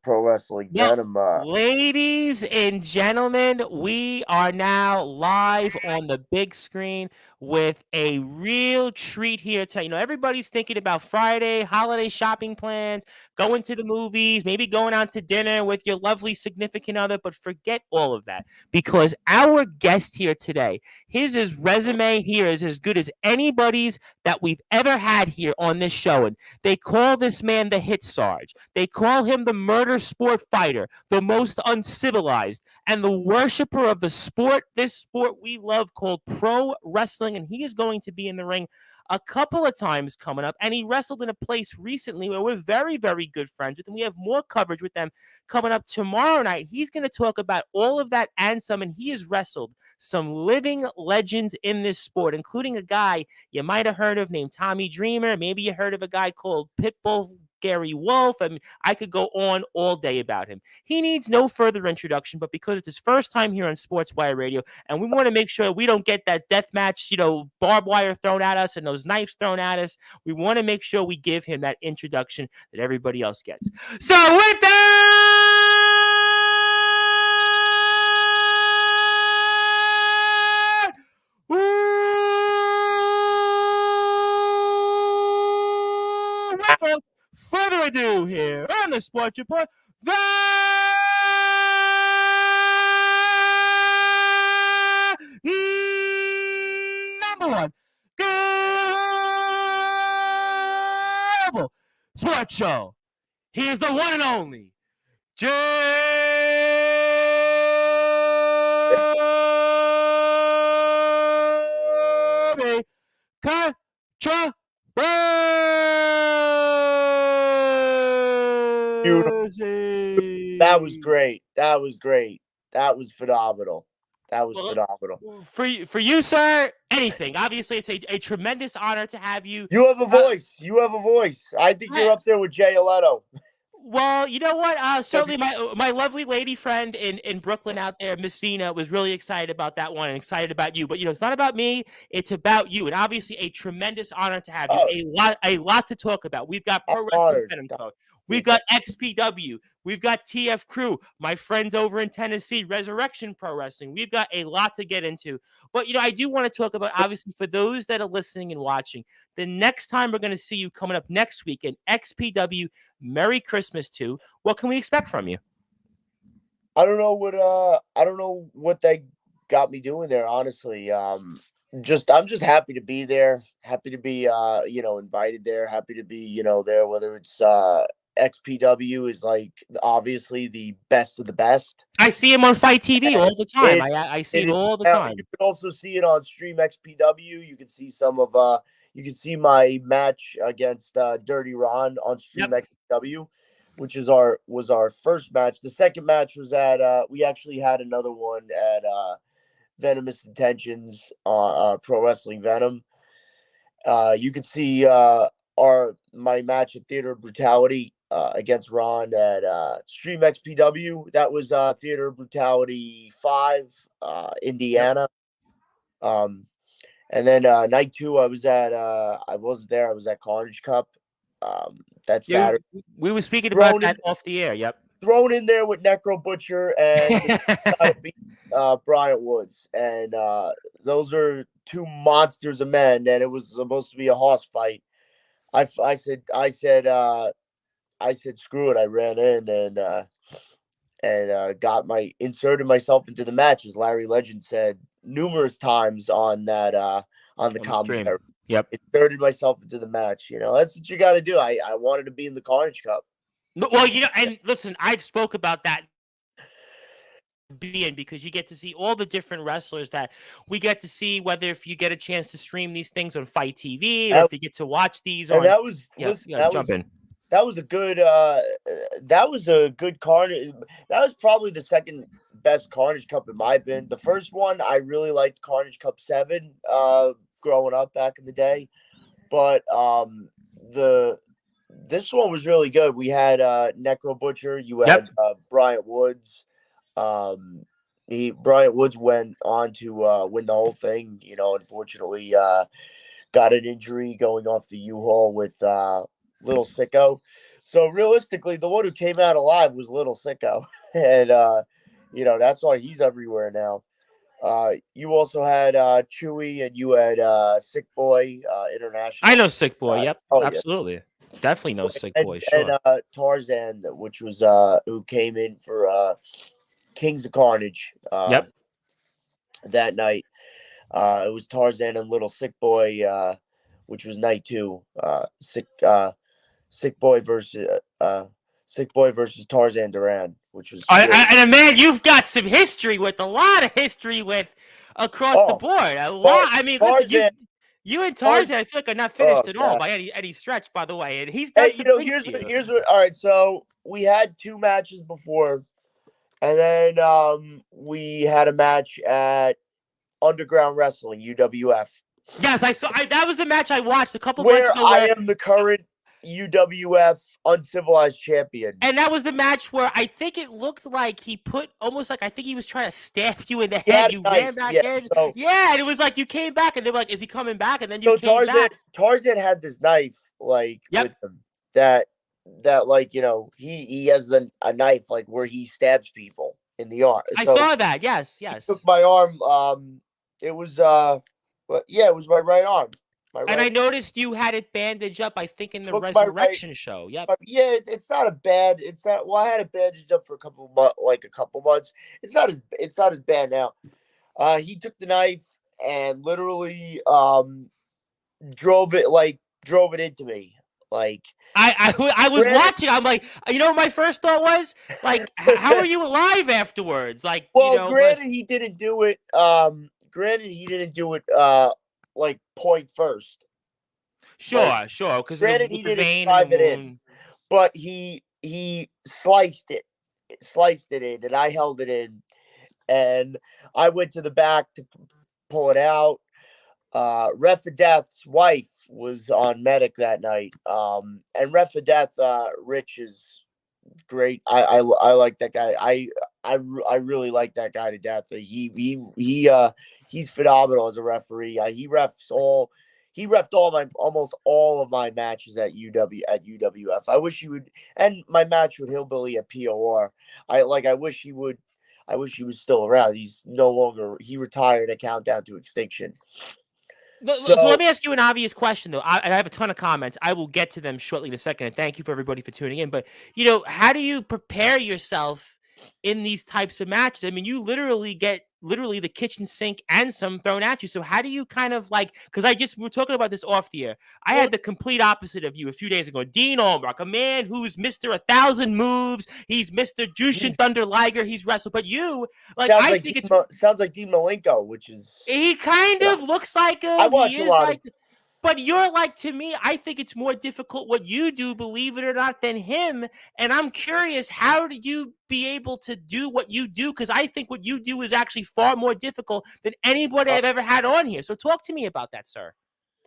Pro Wrestling Well, Venom. ladies and gentlemen, we are now live on the big screen with a real treat here today. Everybody's thinking about Friday, holiday shopping plans, going to the movies, maybe going out to dinner with your lovely significant other, but forget all of that because our guest here today, his resume here is as good as anybody's that we've ever had here on this show. And they call this man the Hit Sarge. They call him the murder sport fighter, the most uncivilized, and the worshiper of the sport, this sport we love called pro wrestling. And he is going to be in the ring a couple of times coming up. And he wrestled in a place recently where we're very, very good friends with, and we have more coverage with them coming up tomorrow night. He's going to talk about all of that and some, and he has wrestled some living legends in this sport, including a guy you might have heard of named Tommy Dreamer. Maybe you heard of a guy called Pitbull Gary Wolf. I mean, I could go on all day about him. He needs no further introduction, but because it's his first time here on Sportswire Radio, and we want to make sure we don't get that death match, barbed wire thrown at us and those knives thrown at us, we want to make sure we give him that introduction that everybody else gets. So with that, without further ado here on the Sports Report, the number one global sports show. He is the one and only Jimmy Controversy. Beautiful. That was great. That was great. That was phenomenal. That was phenomenal. For you, sir, anything. Obviously, it's a tremendous honor to have you. You have a voice. You have a voice. I think you're up there with Jay Leto. Well, you know what? Certainly, my lovely lady friend in Brooklyn out there, Miss Zena, was really excited about that one and excited about you. But it's not about me; it's about you. And obviously, a tremendous honor to have you. A lot to talk about. We've got Pro Wrestling Venom Code. We've got XPW. We've got TF Crew. My friends over in Tennessee, Resurrection Pro Wrestling. We've got a lot to get into. But I do want to talk about, obviously, for those that are listening and watching, the next time we're going to see you coming up next week in XPW. Merry Christmas to. What can we expect from you? I don't know what they got me doing there, honestly. I'm just happy to be there, happy to be invited there, happy to be, there, whether it's XPW is like obviously the best of the best. I see him on Fight TV all the time. I see it all the time. You can also see it on Stream XPW. You can see you can see my match against Dirty Ron on Stream XPW, which was our first match. The second match was at we actually had another one at Venomous Intentions Pro Wrestling Venom. You could see my match at Theater Brutality against Ron at Stream XPW. That was Theater Brutality 5, Indiana. And then night 2, I was at I wasn't there. I was at Carnage Cup. That's Saturday. We were speaking about that off the air. Yep. Thrown in there with Necro Butcher and Bryant Woods, and those are two monsters of men. And it was supposed to be a horse fight. I said screw it. I ran in and inserted myself into the match, as Larry Legend said numerous times on that on the commentary. Yep, inserted myself into the match. That's what you got to do. I wanted to be in the Carnage Cup. Well, and listen, I've spoke about that being because you get to see all the different wrestlers that we get to see, whether if you get a chance to stream these things on Fight TV or if you get to watch these on. That was That was a good Carnage. That was probably the second best Carnage Cup in my opinion. The first one, I really liked Carnage Cup 7 growing up back in the day. But this one was really good. We had Necro Butcher. You had Bryant Woods. Bryant Woods went on to win the whole thing. Unfortunately, got an injury going off the U-Haul with Little Sicko. So realistically, the one who came out alive was Little Sicko, and that's why he's everywhere now. You also had Chewy, and you had Sick Boy I International. know Sick Boy. Yep, Oh yeah, absolutely. Definitely know Sick and Boy. Sure. Tarzan, which was who came in for Kings of Carnage Yep. that night. It was Tarzan and Little Sick Boy, which was night two. Sick Boy versus Tarzan Duran, which was great. And man, you've got some history with a lot of history with across the Oh, board. A lot. I mean, listen, Tarzan, you and Tarzan. Tarzan, I feel like are not Oh finished at all god. by any stretch, by the way. And he's done Hey, some things here's to you. what. All right, so we had two matches before, and then we had a match at Underground Wrestling (UWF). Yes, I saw. That was the match I watched a couple months Where ago. I am the current UWF Uncivilized Champion. And that was the match where I think it looked like he put almost like I think he was trying to stab you in the He had head. a You knife, ran back yeah. in. So Yeah, and it was like you came back, and they were like, "Is he coming back?" And then you so came back. Tarzan had this knife Yep. with him that like he has a knife like where he stabs people in the arm. I So saw that. Yes, he yes. took my arm. It was but yeah, it was my right arm. My And I right noticed you had it bandaged up, I think, in the took my right. Resurrection show. Yep. Yeah, it's not a bad. It's not. Well, I had it bandaged up for a couple months. It's not as bad now. He took the knife and literally drove it into me. Like I was watching. I'm like, you know, what my first thought was like, how are you alive afterwards? Like, well, but granted he didn't do it. Like point first. Like sure, because of granted with he the didn't vein and the drive it in, wound. but he sliced it in, and I held it in, and I went to the back to pull it out. Ref of Death's wife was on medic that night. And Ref of Death, Rich is great. I like that guy. I really like that guy to death. He's phenomenal as a referee. He refed almost all of my matches at UWF. I wish he would, and my match with Hillbilly at POR. I wish he would. I wish he was still around. He's no longer. He retired at Countdown to Extinction. So let So me ask you an obvious question, though. And I have a ton of comments. I will get to them shortly in a second. And thank you for everybody for tuning in. But, how do you prepare yourself in these types of matches? I mean, you literally get the kitchen sink and some thrown at you. So how do you kind of because we were talking about this off the air. I well, had the complete opposite of you a few days ago. Dean Allmark, a man who's Mr. 1,000 moves. He's Mr. Jushin Thunder Liger. He's wrestled. But you, I think it's sounds like Dean Malenko, which is he kind of looks like I him. watch He a is lot like, but you're like, to me, I think it's more difficult what you do, believe it or not, than him. And I'm curious, how do you be able to do what you do? Because I think what you do is actually far more difficult than anybody I've ever had on here. So talk to me about that, sir.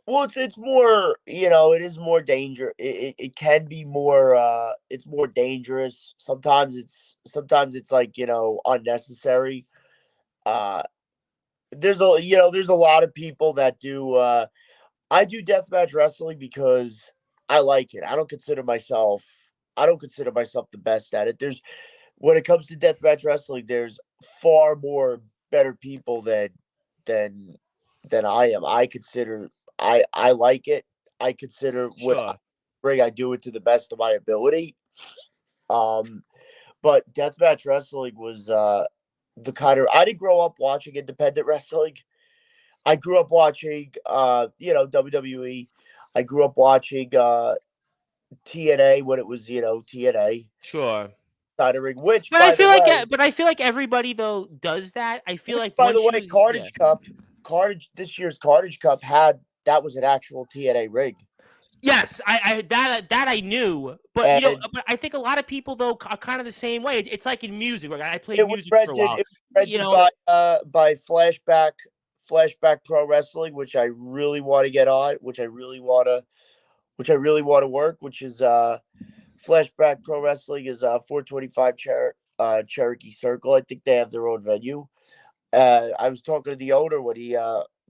Well, it's more, it is more danger. It can be more. It's more dangerous. Sometimes it's like unnecessary. Uh, there's a lot of people that do. I do deathmatch wrestling because I like it. I don't consider myself the best at it. When it comes to deathmatch wrestling, there's far more better people than than I am. I like it. I consider what I Sure. bring. I do it to the best of my ability. But deathmatch wrestling was the kind of I didn't grow up watching independent wrestling. I grew up watching WWE. I grew up watching TNA when it was TNA Sure. side of ring. Which, But I by the feel like, way, everybody though does that. I feel like by the once way, you, yeah. This year's Carnage Cup that was an actual TNA rig. Yes, that I knew, but And but I think a lot of people though are kind of the same way. It's like in music. Like I played it was music for a rented. while. It was rented by Flashback Pro Wrestling, which I really want to get on, which I really want to work. Which is Flashback Pro Wrestling is 425 Cherokee Circle. I think they have their own venue. I was talking to the owner when he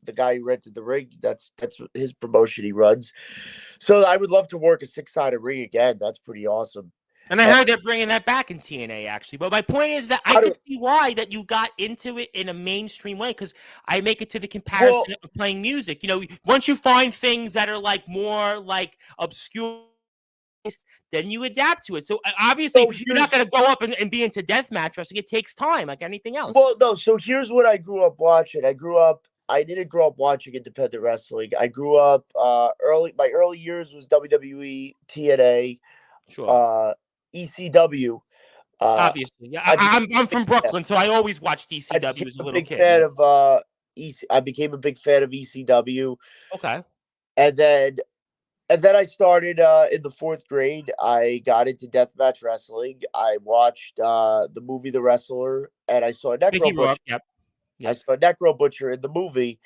the guy who rented the ring. That's his promotion he runs. So I would love to work a 6-sided ring again. That's pretty awesome. And I And heard they're bringing that back in TNA, actually. But my point is that I I could don't. see why that you got into it in a mainstream way, because I make it to the Well, comparison of playing music. Once you find things that are like more like obscure, then you adapt to it. So obviously, so you're not here's going to go up and be into deathmatch wrestling. It takes time, like anything else. well no. So here's what I grew up watching. I didn't grow up watching independent wrestling. I grew up early. My early years was WWE, TNA, Sure. ECW. Uh, Obviously, yeah. I became I'm from Brooklyn, so I always watched I became ECW as a a little big kid. fan Yeah. of I became a big fan of ECW, Okay. and then I started in the fourth grade. I got into deathmatch wrestling. I watched the movie The Wrestler, and I saw Mickey Necro Butcher. Rourke. Yep. I Yep. saw Necro Butcher in the movie,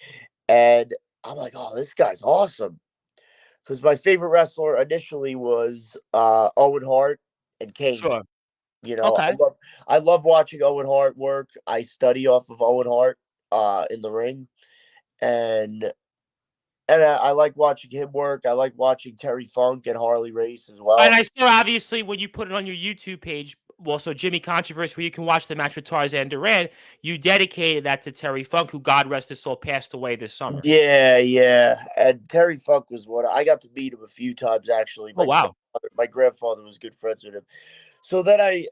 and I'm like, oh, this guy's awesome. Because my favorite wrestler initially was Owen Hart and Kane. Sure. You know, Okay. I love watching Owen Hart work. I study off of Owen Hart in the ring, and I like watching him work. I like watching Terry Funk and Harley Race as And well. I saw obviously when you put it on your YouTube page, well, so Jimmy Controversy, where you can watch the match with Tarzan Duran, you dedicated that to Terry Funk, who God rest his soul, passed away this summer. Yeah, yeah. And Terry Funk was one. I got to meet him a few times actually. Oh wow. My grandfather was good friends with him. So then I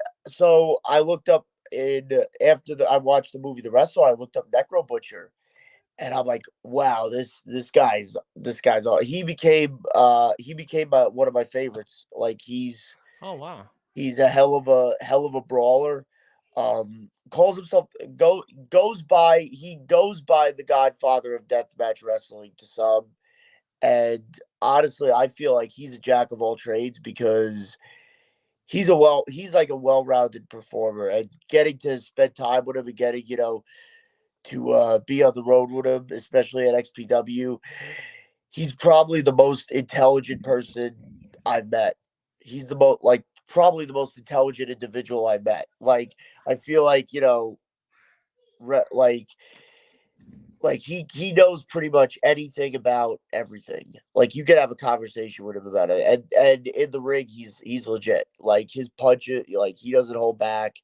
looked up in after I watched the movie The Wrestler. I looked up Necro Butcher, and I'm like, wow, this guy's all. He became one of my favorites. Like Oh wow. he's a hell of a brawler. Calls himself goes by the Godfather of deathmatch wrestling to some. And honestly, I feel like he's a jack of all trades because he's like a well-rounded performer, and getting to spend time with him and getting, to be on the road with him, especially at XPW. He's probably the most intelligent person I've met. He's the most like probably the most intelligent individual I met. Like I feel like, like he knows pretty much anything about everything. Like you could have a conversation with him about it, and in the ring he's legit. Like his punch, like he doesn't hold back.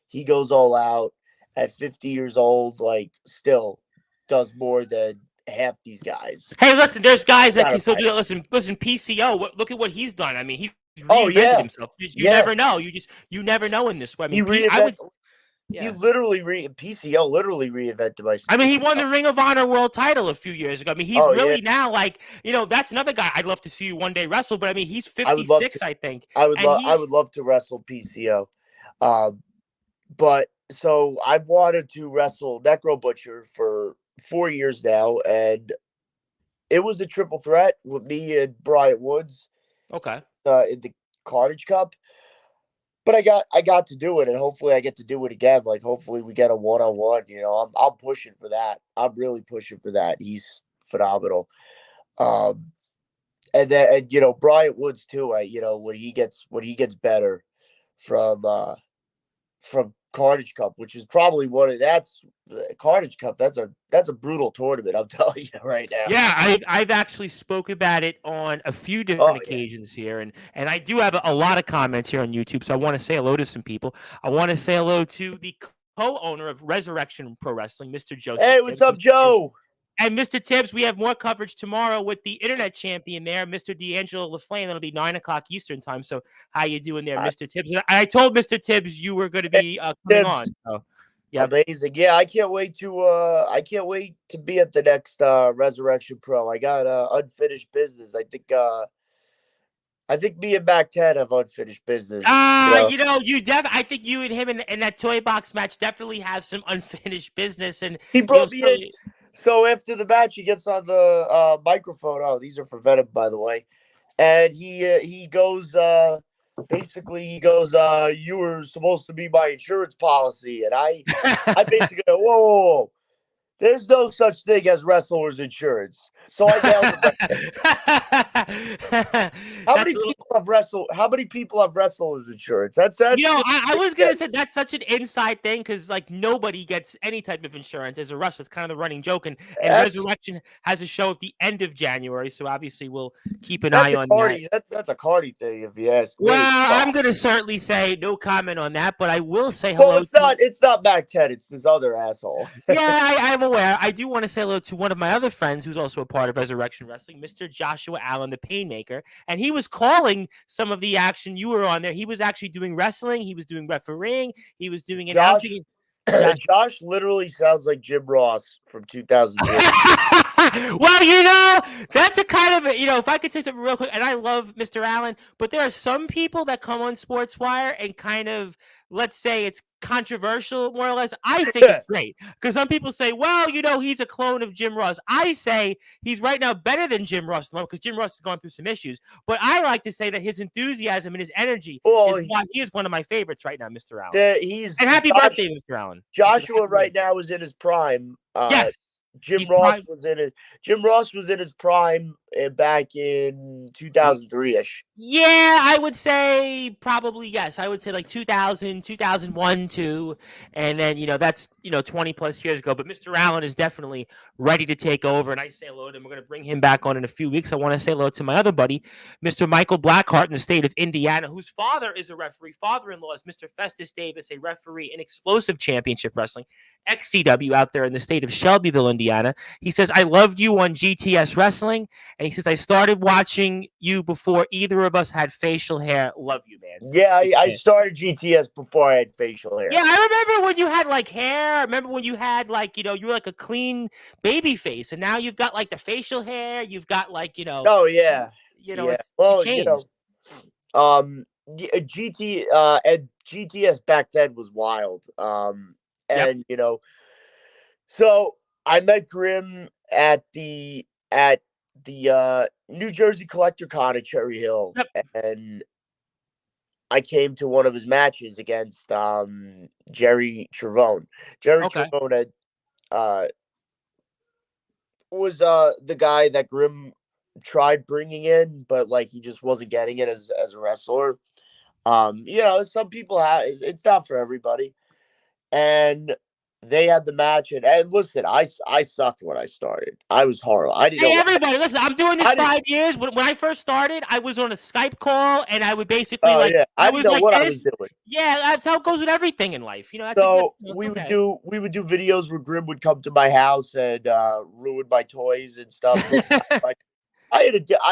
He goes all out at 50 years old. Like still does more than half these guys. Hey, listen, there's guys that Gotta can still do imagine. that. Listen, PCO. Look at what he's done. I mean, he's Oh reinvented yeah, himself. You yeah. never know. You never know in this way. I He mean, I would, reinvent. He yeah. literally PCO literally reinvented I mean, he won himself. the Ring of Honor World Title a few years ago. I mean, he's Oh yeah, really now like, that's another guy I'd love to see you one day wrestle. But I mean, he's I would love to. 56, I think, I would and love. I he's would love to wrestle PCO. Um, but so I've wanted to wrestle Necro Butcher for 4 years now, and it was a triple threat with me and Bryant Woods okay. in the Carnage Cup. But I got to do it, and hopefully I get to do it again. Like hopefully we get a 1-on-1. I'm pushing for that. I'm really pushing for that. He's phenomenal. Um, and then Bryant Woods too. When he gets better from Carnage Cup, which is probably that's Carnage Cup. That's a brutal tournament. I'm telling you right now. Yeah, I've actually spoke about it on a few different Oh yeah. occasions here, and I do have a lot of comments here on YouTube. So I want to say hello to some people. I want to say hello to the co-owner of Resurrection Pro Wrestling, Mr. Joseph Hey, what's Tibbs. up, Joe? And Mr. Tibbs, we have more coverage tomorrow with the internet champion there, Mr. D'Angelo LaFlame. It'll be 9 o'clock Eastern time. So how you doing there, Hi, Mr. Tibbs? And I told Mr. Tibbs you were going to hey, be coming Tibbs. on. So, yep. Amazing. Yeah, I can't wait to be at the next Resurrection Pro. I got unfinished business. I think me and Mac 10 have unfinished business. I think you and him in that toy box match definitely have some unfinished business, and He brought me in. certainly. So after the match, he gets on the microphone. Oh, these are for Venom, by the way. And he goes basically he goes, you were supposed to be my insurance policy. And I basically go, whoa, whoa, whoa. There's no such thing as wrestlers insurance. So I nailed him right there. How That's many a little. people have wrestled? How many people have wrestlers insurance? That's I was gonna say that's such an inside thing because like nobody gets any type of insurance as a wrestler. It's kind of the running joke, and that's Resurrection has a show at the end of January, so obviously we'll keep an that's eye a on that. Cardi. That's a Cardi thing, if you ask me. Well, I'm gonna certainly say no comment on that, but I will say Well, hello to. it's not Mac 10. It's this other asshole. Yeah, I'm aware. I do want to say hello to one of my other friends who's also a part of Resurrection Wrestling, Mr. Joshua Allen, the Painmaker. And he was calling some of the action you were on there. He was actually doing wrestling, he was doing refereeing, he was doing Josh, announcing. Josh. Josh literally sounds like Jim Ross from 2003. Well, that's a kind of if I could say something real quick, and I love Mr. Allen, but there are some people that come on Sportswire and kind of, let's say it's controversial, more or less. I think it's great because some people say, well, he's a clone of Jim Ross. I say he's right now better than Jim Ross because Jim Ross has gone through some issues. But I like to say that his enthusiasm and his energy Well, is why he is one of my favorites right now, Mr. Allen. And happy birthday, Mr. Allen. Joshua right now is in his prime. Yes. Jim Ross was in his prime back in 2003-ish. Yeah, I would say probably yes. I would say like 2000, 2001, 2. And then, that's, 20 plus years ago. But Mr. Allen is definitely ready to take over. And I say hello to him. We're going to bring him back on in a few weeks. I want to say hello to my other buddy, Mr. Michael Blackheart in the state of Indiana, whose father is a referee. Father-in-law is Mr. Festus Davis, a referee in Explosive Championship Wrestling, XCW out there in the state of Shelbyville, Indiana. He says, I loved you on GTS Wrestling. And he says, I started watching you before either of us had facial hair. Love you, man. Yeah, I started GTS before I had facial hair. Yeah, I remember when you had like hair. I remember when you had like, you were like a clean baby face. And now you've got like the facial hair. You've got like, Oh, yeah. It's well, changed. GTS back then was wild. And so I met Grim at the New Jersey Collector Con at Cherry Hill, and I came to one of his matches against Jerry Trevone. Jerry Trevone was the guy that Grim tried bringing in, but like he just wasn't getting it as a wrestler. Some people it's not for everybody. And they had the match, and listen, I sucked when I started. I was horrible. I didn't know. Everybody, listen, I'm doing this 5 years. When I first started, I was on a Skype call, and I would basically I didn't know what I was doing. Yeah, that's how it goes with everything in life. We would do videos where Grim would come to my house and ruin my toys and stuff. Like I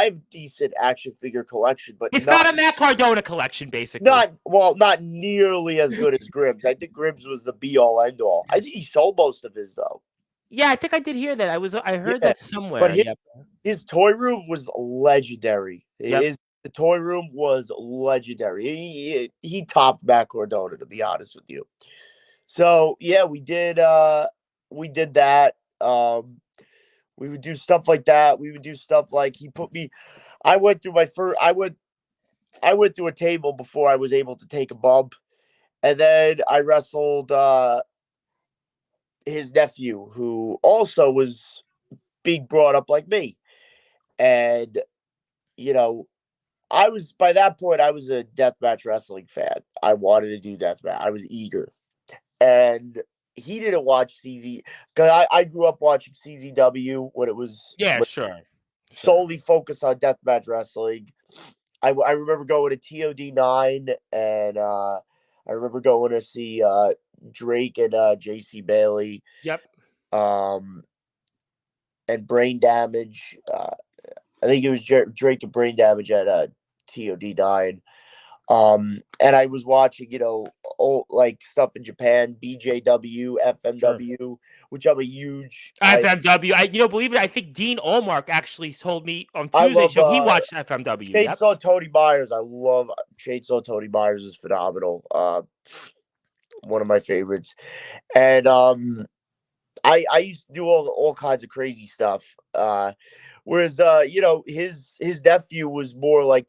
have a decent action figure collection, but it's not a Matt Cardona collection, basically. Not nearly as good as Grimm's. I think Grimm's was the be all end all. I think he sold most of his though. Yeah, I think I did hear that. I heard that somewhere. But his toy room was legendary. The toy room was legendary. He topped Matt Cardona, to be honest with you. So yeah, we did that. We would do stuff like that. We would do stuff like I went through a table before I was able to take a bump. And then I wrestled his nephew, who also was being brought up like me. And, by that point, I was a deathmatch wrestling fan. I wanted to do deathmatch. I was eager. And he didn't watch CZ because I grew up watching CZW when it was solely focused on deathmatch wrestling. I remember going to TOD9 and I remember going to see Drake and JC Bailey. Yep. And Brain Damage. I think it was Drake and Brain Damage at TOD9. And I was watching, like stuff in Japan, BJW, FMW, which I'm a huge FMW. Believe it, I think Dean Allmark actually told me on Tuesday show he watched FMW. Chainsaw Tony Myers. I love Chainsaw Tony Myers is phenomenal. One of my favorites. And I used to do all kinds of crazy stuff. Whereas his nephew was more like,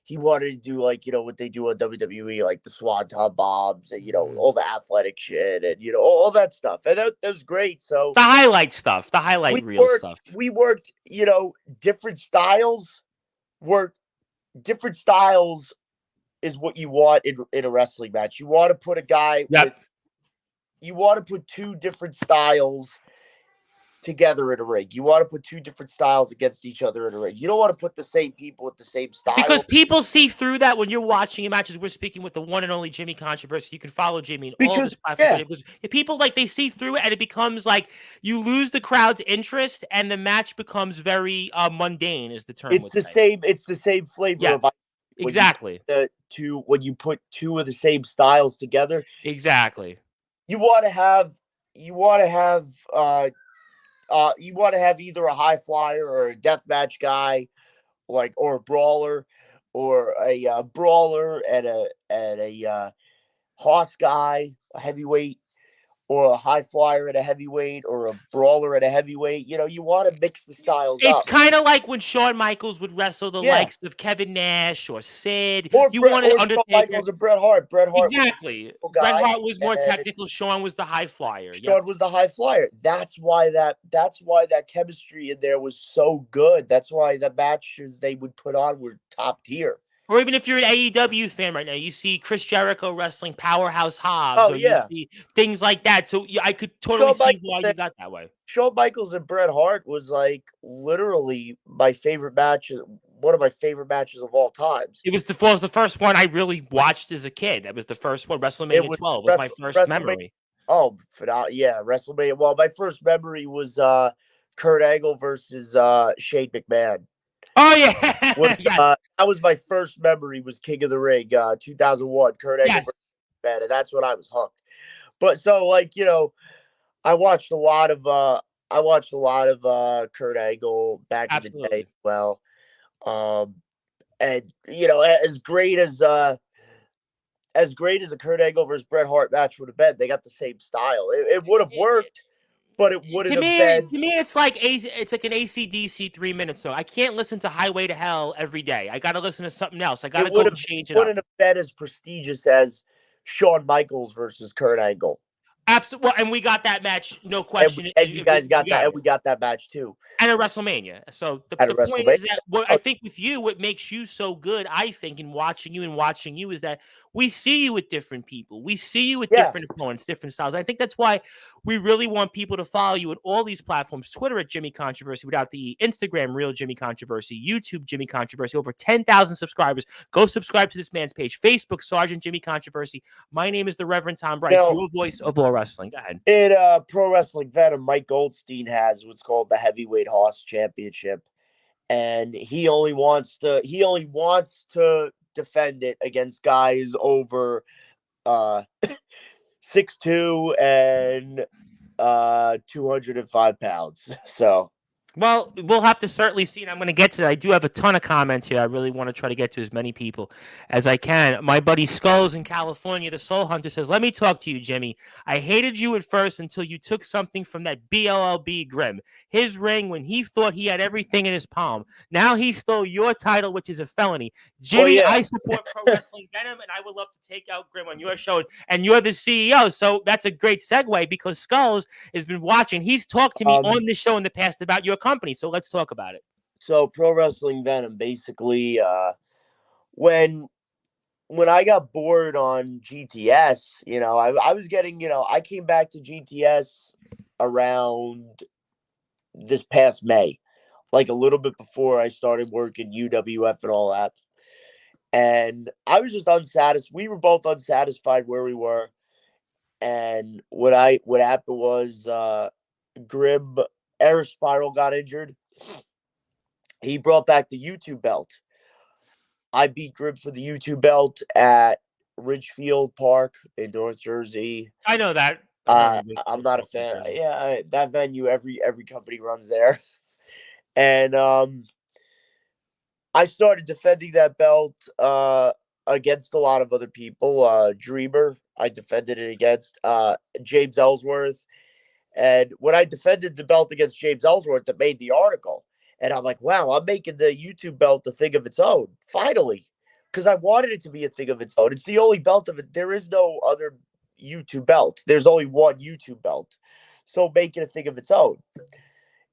he wanted to do like, what they do on WWE, like the Swanton bombs and, all the athletic shit and, all that stuff. And that was great. So The highlight stuff, the highlight reel stuff. we worked, different styles work. Different styles is what you want in a wrestling match. You want to put a guy you want to put two different styles together in a ring. You want to put two different styles against each other in a ring. You don't want to put the same people with the same style. Because people see through that when you're watching a match. As we're speaking with the one and only Jimmy Controversy. You can follow Jimmy in all of his platforms. Because people they see through it, and it becomes like you lose the crowd's interest, and the match becomes very mundane. Is the term? It's the same flavor of exactly. When you put two of the same styles together, exactly. You want to have either a high flyer or a deathmatch guy, or a brawler, or a brawler and a hoss guy, a heavyweight, or a high flyer and a heavyweight, or a brawler and a heavyweight. You want to mix the styles up. It's kind of like when Shawn Michaels would wrestle the likes of Kevin Nash or Sid. Or Shawn Michaels and Bret Hart. Exactly. Bret Hart was more technical. Shawn was the high flyer. Shawn was the high flyer. That's why that chemistry in there was so good. That's why the matches they would put on were top tier. Or even if you're an AEW fan right now, you see Chris Jericho wrestling Powerhouse Hobbs. You see things like that. So I could totally see why you got that way. Shawn Michaels and Bret Hart was literally my favorite match. One of my favorite matches of all times. It was the first one I really watched as a kid. That was the first one. WrestleMania 12 was my first memory. Oh, yeah, WrestleMania. Well, my first memory was Kurt Angle versus Shane McMahon. Oh yeah, yes. That was my first memory. Was King of the Ring, 2001. Kurt Angle versus McMahon, and that's when I was hooked. But so I watched a lot of Kurt Angle back in the day. Well, and as great as a Kurt Angle versus Bret Hart match would have been, they got the same style. It would have worked. But it wouldn't have been. To me, it's like an AC/DC 3 minutes. So I can't listen to Highway to Hell every day. I got to listen to something else. I got to go change it. Wouldn't have been as prestigious as Shawn Michaels versus Kurt Angle. Absolutely, well, and we got that match, no question. And you guys got that, and we got that match too. And a WrestleMania. So the point is that I think with you, what makes you so good, I think, in watching you is that we see you with different people. We see you with different opponents, different styles. I think that's why we really want people to follow you at all these platforms. Twitter at Jimmy Controversy, without the Instagram, Real Jimmy Controversy, YouTube, Jimmy Controversy, over 10,000 subscribers. Go subscribe to this man's page. Facebook, Sergeant Jimmy Controversy. My name is the Reverend Tom Bryce, your voice of all wrestling. Go ahead. In Pro Wrestling Venom, Mike Goldstein has what's called the Heavyweight Hoss Championship, and he only wants to defend it against guys over 6'2" and 205 pounds. So. Well, we'll have to certainly see, and I'm going to get to that. I do have a ton of comments here. I really want to try to get to as many people as I can. My buddy Skulls in California, the Soul Hunter, says, let me talk to you, Jimmy. I hated you at first until you took something from that BLLB Grim. His ring when he thought he had everything in his palm. Now he stole your title, which is a felony. Jimmy, I support Pro Wrestling Venom, and I would love to take out Grim on your show, and you're the CEO. So that's a great segue because Skulls has been watching. He's talked to me on this show in the past about your company, so let's talk about it. So Pro Wrestling Venom, basically, when I got bored on GTS, I was getting, I came back to GTS around this past May, like a little bit before I started working UWF and all that, and I was just unsatisfied. We were both unsatisfied where we were, and what happened was Grim Air Spiral got injured. He brought back the YouTube belt. I beat Grim for the YouTube belt at Ridgefield Park in North Jersey. I know that. I'm not a fan. Yeah, that venue, every company runs there. And I started defending that belt against a lot of other people. Dreamer, I defended it against James Ellsworth. And when I defended the belt against James Ellsworth, that made the article. And I'm like, wow, I'm making the YouTube belt a thing of its own. Finally, because I wanted it to be a thing of its own. It's the only belt of it. There is no other YouTube belt. There's only one YouTube belt. So make it a thing of its own.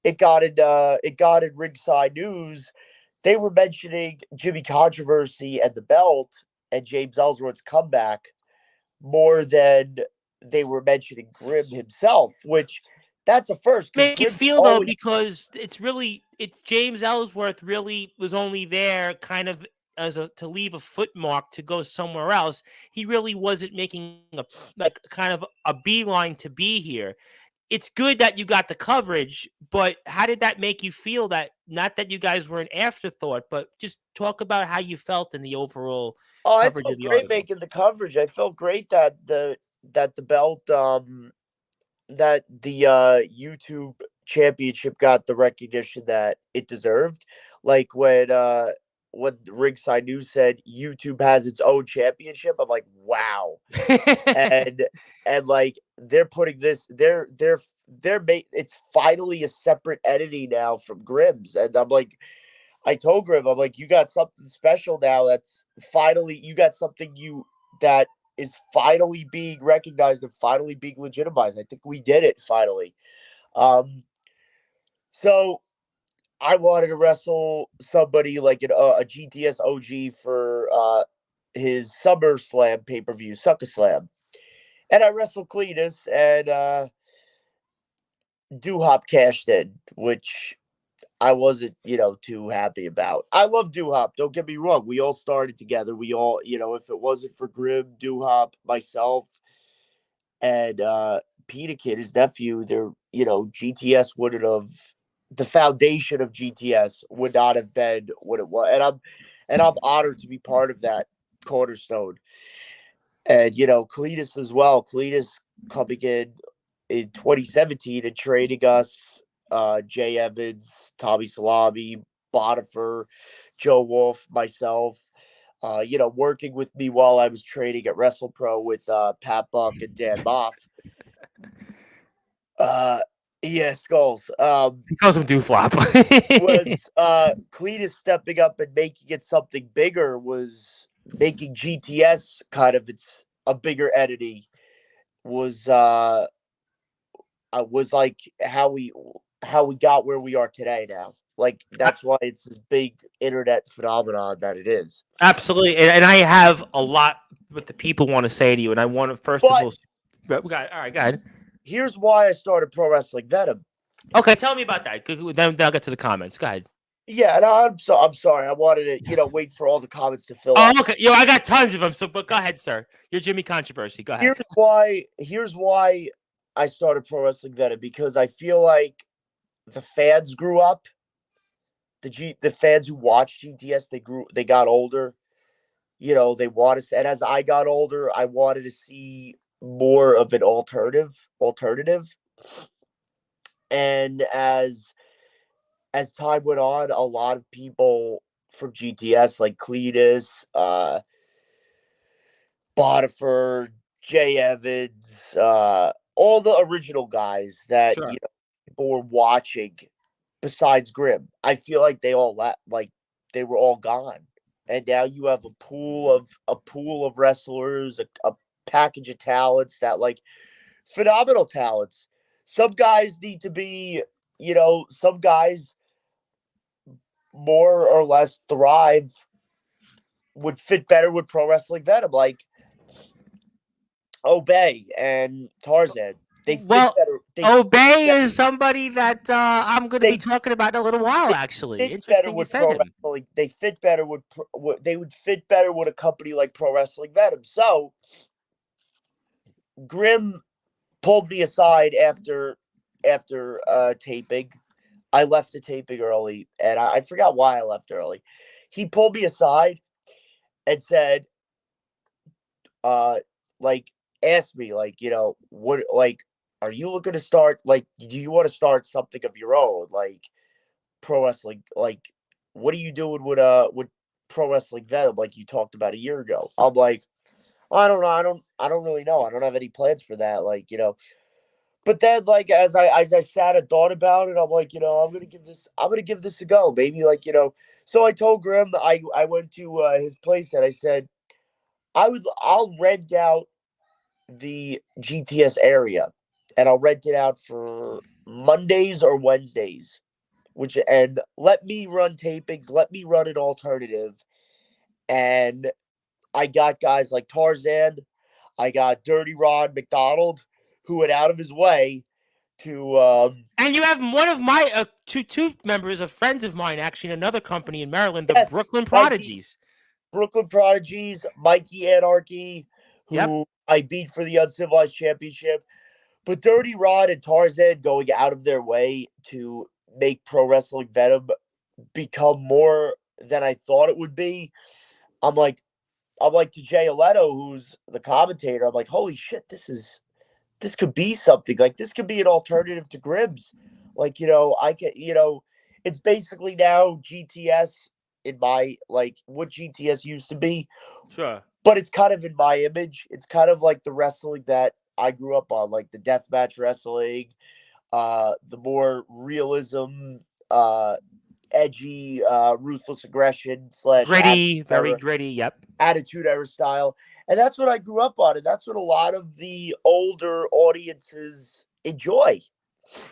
It got in Ringside News. They were mentioning Jimmy Controversy and the belt and James Ellsworth's comeback more than they were mentioning Grimm himself, which that's a first because Make you Grimm's feel though, always. because it's James Ellsworth really was only there kind of to leave a footmark to go somewhere else. He really wasn't making a like kind of a beeline to be here. It's good that you got the coverage, but how did that make you feel? That not that you guys were an afterthought, but just talk about how you felt in the overall Oh, I coverage of felt the great article. making the coverage. I felt great that the belt that the YouTube championship got the recognition that it deserved. Like when Ringside News said YouTube has its own championship, I'm like, wow. And like they're putting this it's finally a separate entity now from Grimm's. And I'm like, I told Grimm, I'm like, you got something special now. That's finally you got something that is finally being recognized and finally being legitimized. I think we did it finally. So I wanted to wrestle somebody like a GTS OG for his SummerSlam pay per view, SuckerSlam, and I wrestled Cletus and Hop cashed in, which I wasn't, too happy about. I love Hop. Don't get me wrong. We all started together. We all, if it wasn't for Grim, Hop, myself, and Peter Kid, his nephew, GTS wouldn't have the foundation of GTS would not have been what it was. And I'm honored to be part of that cornerstone. And Cletus as well. Cletus coming in 2017 and trading us Jay Evans, Tommy Salami, Bonifer, Joe Wolf, myself. Working with me while I was training at WrestlePro with Pat Buck and Dan Moff. Uh, yeah, Skulls. Because of Dooflop. Was Cletus stepping up and making it something bigger, was making GTS kind of a bigger entity, was like how we got where we are today now. Like that's why it's this big internet phenomenon that it is. Absolutely, and I have a lot what the people want to say to you, and I want to first of But all, we got all right. Go ahead. here's why I started Pro Wrestling Venom. Okay, tell me about that. Then I'll get to the comments. Go ahead. Yeah, and I'm sorry. I wanted to, wait for all the comments to fill Oh, up. okay. I got tons of them. So, but go ahead, sir. You're Jimmy Controversy. Go ahead. Here's why I started Pro Wrestling Venom, because I feel like the fans grew up. The fans who watched GTS, they got older. They want to, and as I got older, I wanted to see more of an alternative. And as time went on, a lot of people from GTS like Cletus, Bonifer, Jay Evans, all the original guys that Sure. people were watching besides Grimm. I feel like they all like they were all gone. And now you have a pool of wrestlers, a package of talents that like phenomenal talents. Some guys need to be, some guys more or less thrive would fit better with Pro Wrestling Venom, like Obey and Tarzan. They fit Well, better. They fit Obey better. is somebody that I'm going to be They talking about in a little while. they Actually, fit better interesting you with said Pro him. Wrestling. They fit better they would fit better with a company like Pro Wrestling Venom. So Grimm pulled me aside after taping. I left the taping early, and I forgot why I left early. He pulled me aside and said, uh, like, asked me, like, what, like, are you looking to start, like, do you want to start something of your own, like pro wrestling, like, what are you doing with Pro Wrestling Venom, like you talked about a year ago? I'm like, I don't know, I don't really know. I don't have any plans for that, like, But then, like, as I sat and thought about it, I'm like, I'm gonna give this a go. Maybe, like, So I told Grim, I went to his place and I said, I'll rent out the GTS area, and I'll rent it out for Mondays or Wednesdays, and let me run tapings, let me run an alternative. And I got guys like Tarzan, I got Dirty Rod McDonald, who went out of his way to And you have one of my two members of friends of mine, actually, in another company in Maryland, the yes, Brooklyn Mikey, Prodigies. Brooklyn Prodigies, Mikey Anarchy, Yep. who I beat for the Uncivilized Championship. But Dirty Rod and Tarzan going out of their way to make Pro Wrestling Venom become more than I thought it would be. I'm like to Jay Leto, who's the commentator. I'm like, holy shit, this could be something. Like this could be an alternative to Gribbs. Like, I can, it's basically now GTS in my, like, what GTS used to be. Sure. But it's kind of in my image. It's kind of like the wrestling that I grew up on, like the deathmatch wrestling, the more realism, edgy, ruthless aggression / Gritty, very gritty. Yep. attitude era style. And that's what I grew up on. And that's what a lot of the older audiences enjoy.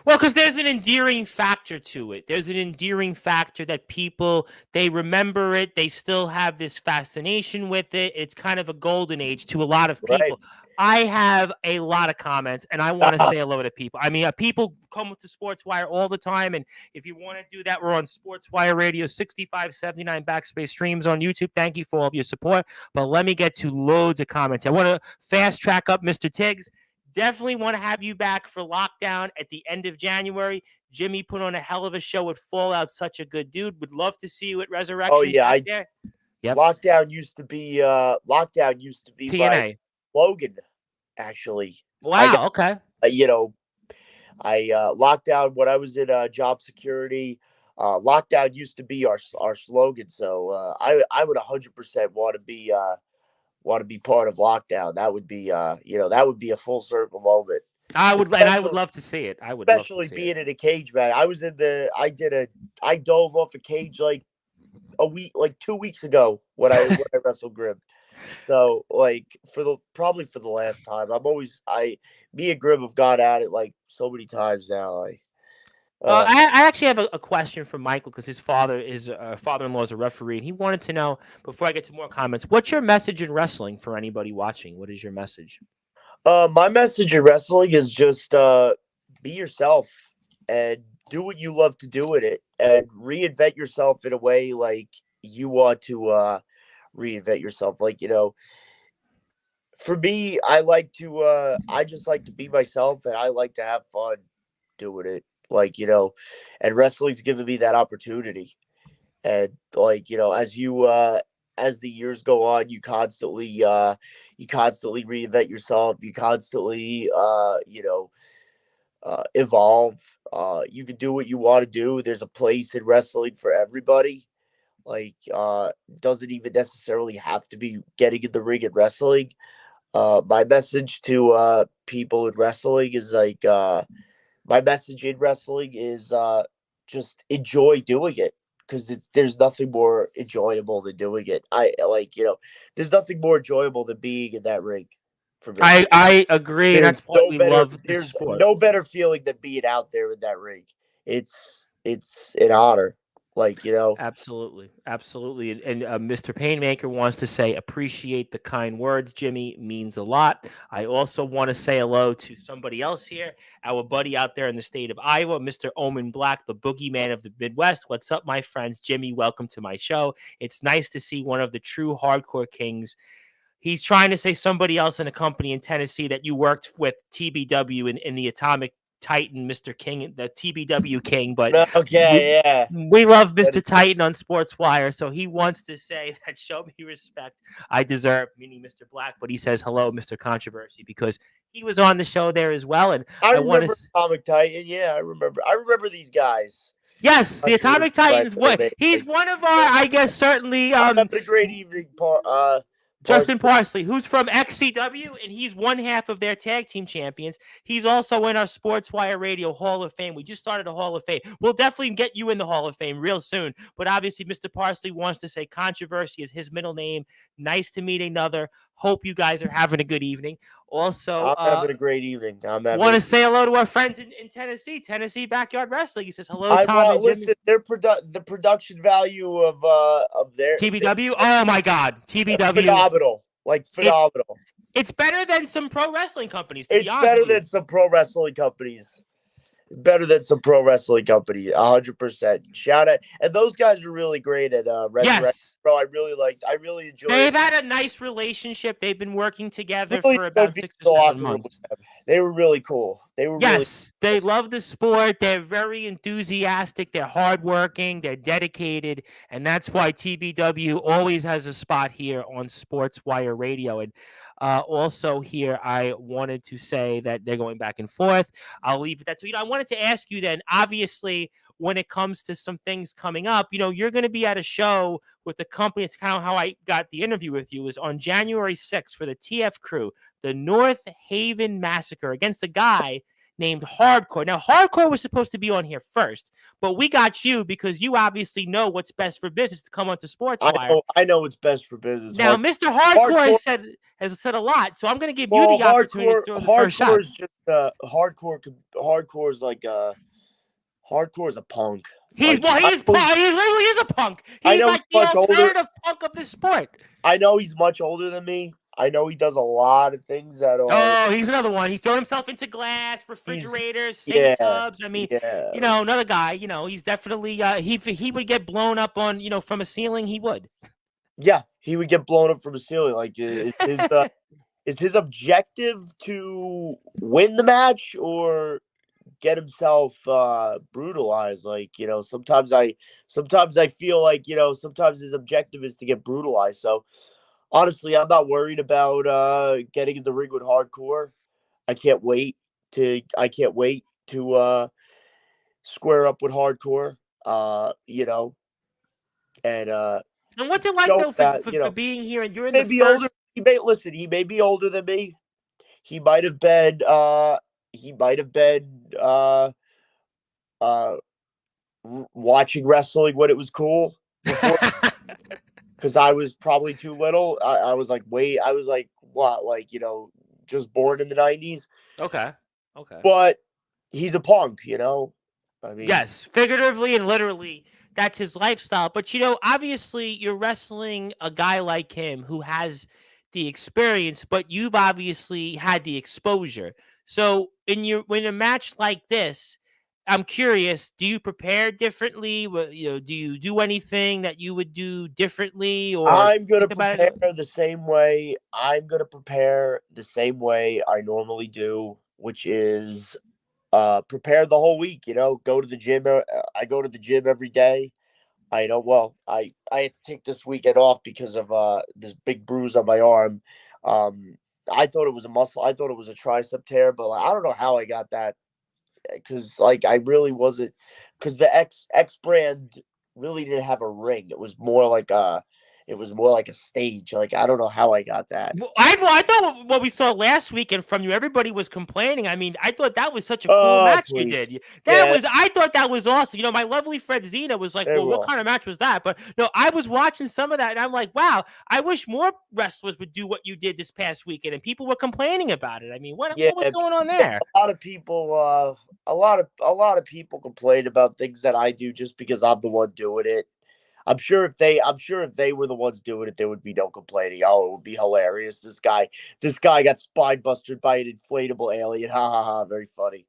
Well, because there's an endearing factor to it. There's an endearing factor that people, they remember it. They still have this fascination with it. It's kind of a golden age to a lot of Right. people. I have a lot of comments, and I want to say hello to people. I mean, people come to Sportswire all the time, and if you want to do that, we're on Sportswire Radio 6579 Backspace streams on YouTube. Thank you for all of your support. But let me get to loads of comments. I want to fast track up Mr. Tiggs. Definitely want to have you back for Lockdown at the end of January. Jimmy put on a hell of a show with Fallout. Such a good dude. Would love to see you at Resurrection. Oh yeah, there. Yep. Lockdown used to be TNA. my slogan, actually. Wow. Okay. I lockdown when I was in job security. Lockdown used to be our slogan, so I would 100% want to be part of Lockdown. That would be that would be a full circle moment. I would love to see it. I would especially being in a cage match. I dove off a cage like 2 weeks ago when I wrestled Grim. So like probably for the last time. Me and Grim have got at it like so many times now. I actually have a question for Michael because his father-in-law is a referee, and he wanted to know, before I get to more comments, what's your message in wrestling for anybody watching? What is your message? My message in wrestling is just be yourself and do what you love to do in it, and reinvent yourself in a way like you want to reinvent yourself. Like, for me, I just like to be myself, and I like to have fun doing it. Like, and wrestling's given me that opportunity. And like, as the years go on, you constantly reinvent yourself. You constantly evolve. You can do what you want to do. There's a place in wrestling for everybody. Like, doesn't even necessarily have to be getting in the ring and wrestling. My message to people in wrestling is like, my message in wrestling is just enjoy doing it, because there's nothing more enjoyable than doing it. There's nothing more enjoyable than being in that ring for me. I agree. That's why we love the There's sport. no better feeling than being out there in that ring. It's an honor. Absolutely. And Mr. Painmaker wants to say, appreciate the kind words, Jimmy. Means a lot. I also want to say hello to somebody else here, our buddy out there in the state of Iowa, Mr. Omen Black, the boogeyman of the Midwest. What's up, my friends? Jimmy, welcome to my show. It's nice to see one of the true hardcore kings. He's trying to say somebody else in a company in Tennessee that you worked with, TBW, in the Atomic Titan, Mr. King, the TBW King, but we love Mr. Titan on Sportswire, so he wants to say that show me respect I deserve, meaning Mr. Black, but he says hello, Mr. Controversy, because he was on the show there as well, and I remember Atomic Titan. Yeah, I remember these guys. Yes, the Atomic Titans. He's one of our, I guess, certainly. I'm having a great evening, Justin Parsley, who's from XCW, and he's one half of their tag team champions. He's also in our Sportswire Radio Hall of Fame. We just started a Hall of Fame. We'll definitely get you in the Hall of Fame real soon. But obviously, Mr. Parsley wants to say Controversy is his middle name. Nice to meet another. Hope you guys are having a good evening. Also, I'm having a great evening. Want to say hello to our friends in Tennessee, Tennessee Backyard Wrestling. He says hello, I Tom want and Jimmy. listen. The production value of their TBW. Oh my God, TBW, phenomenal, like phenomenal. It's better than some pro wrestling companies. To be honest, better than some pro wrestling companies. Better than some pro wrestling company, 100%. Shout out, and those guys are really great at Resurrection. Bro, I really enjoyed. They've had a nice relationship. They've been working together really for about 6 or 7 months. They were really cool. They were they love the sport. They're very enthusiastic. They're hardworking. They're dedicated, and that's why TBW always has a spot here on Sportswire Radio. And also here, I wanted to say that they're going back and forth. I'll leave it that. So, I wanted to ask you then, obviously, when it comes to some things coming up, you're going to be at a show with the company. It's kind of how I got the interview with you, is on January 6th for the TF Crew, the North Haven Massacre against a guy named Hardcore. Now, Hardcore was supposed to be on here first, but we got you because you obviously know what's best for business to come onto Sportswire. I know what's best for business. Now, Mr. Hardcore has said a lot, so I'm going to give you the opportunity to throw the first shot. Hardcore is like Hardcore is a punk. He literally is a punk. He's like the alternative punk of the sport. I know he's much older than me. I know he does a lot of things that are. Oh, he's another one. He's thrown himself into glass, refrigerators, sink tubs. I mean, another guy. He's definitely he would get blown up on from a ceiling. He would. Yeah, he would get blown up from a ceiling. Like is his objective to win the match or get himself brutalized? Like sometimes I feel like sometimes his objective is to get brutalized. So. Honestly, I'm not worried about getting in the ring with Hardcore. I can't wait to square up with Hardcore. And what's it like though for being here and you're in the first... He may be older than me. He might have been watching wrestling when it was cool before. Because I was probably too little. I was like, just born in the 90s. Okay. But he's a punk, I mean, yes, figuratively and literally, that's his lifestyle. But obviously, you're wrestling a guy like him who has the experience, but you've obviously had the exposure. So when a match like this, I'm curious, do you prepare differently? Do you do anything that you would do differently? Or I'm going to prepare the same way. I'm going to prepare the same way I normally do, which is prepare the whole week, go to the gym. I go to the gym every day. I had to take this weekend off because of this big bruise on my arm. I thought it was a muscle. I thought it was a tricep tear, but I don't know how I got that. Because I really wasn't, because the X brand really didn't have a ring. It was more like a stage. Like I don't know how I got that. Well, I thought what we saw last weekend from you, everybody was complaining. I mean, I thought that was such a cool match you did. I thought that was awesome. My lovely friend Zena was like, "Well, what kind of match was that?" But no, I was watching some of that, and I'm like, "Wow, I wish more wrestlers would do what you did this past weekend." And people were complaining about it. I mean, what was going on there? A lot of people complain about things that I do just because I'm the one doing it. I'm sure if they were the ones doing it, there would be no complaining. Oh, it would be hilarious. This guy got spine busted by an inflatable alien. Ha ha ha! Very funny.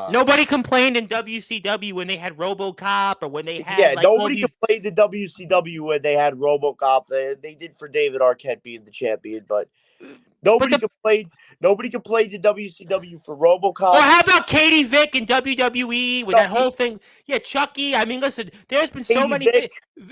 Nobody complained in WCW when they had RoboCop or when they had nobody complained in WCW when they had RoboCop. They did for David Arquette being the champion, but But Nobody the complained. Nobody complained to WCW for Or RoboCop. how about Katie Vick in WWE with that whole Chucky, thing? Yeah, Chucky. I mean, listen, there's been so Katie many. Vick,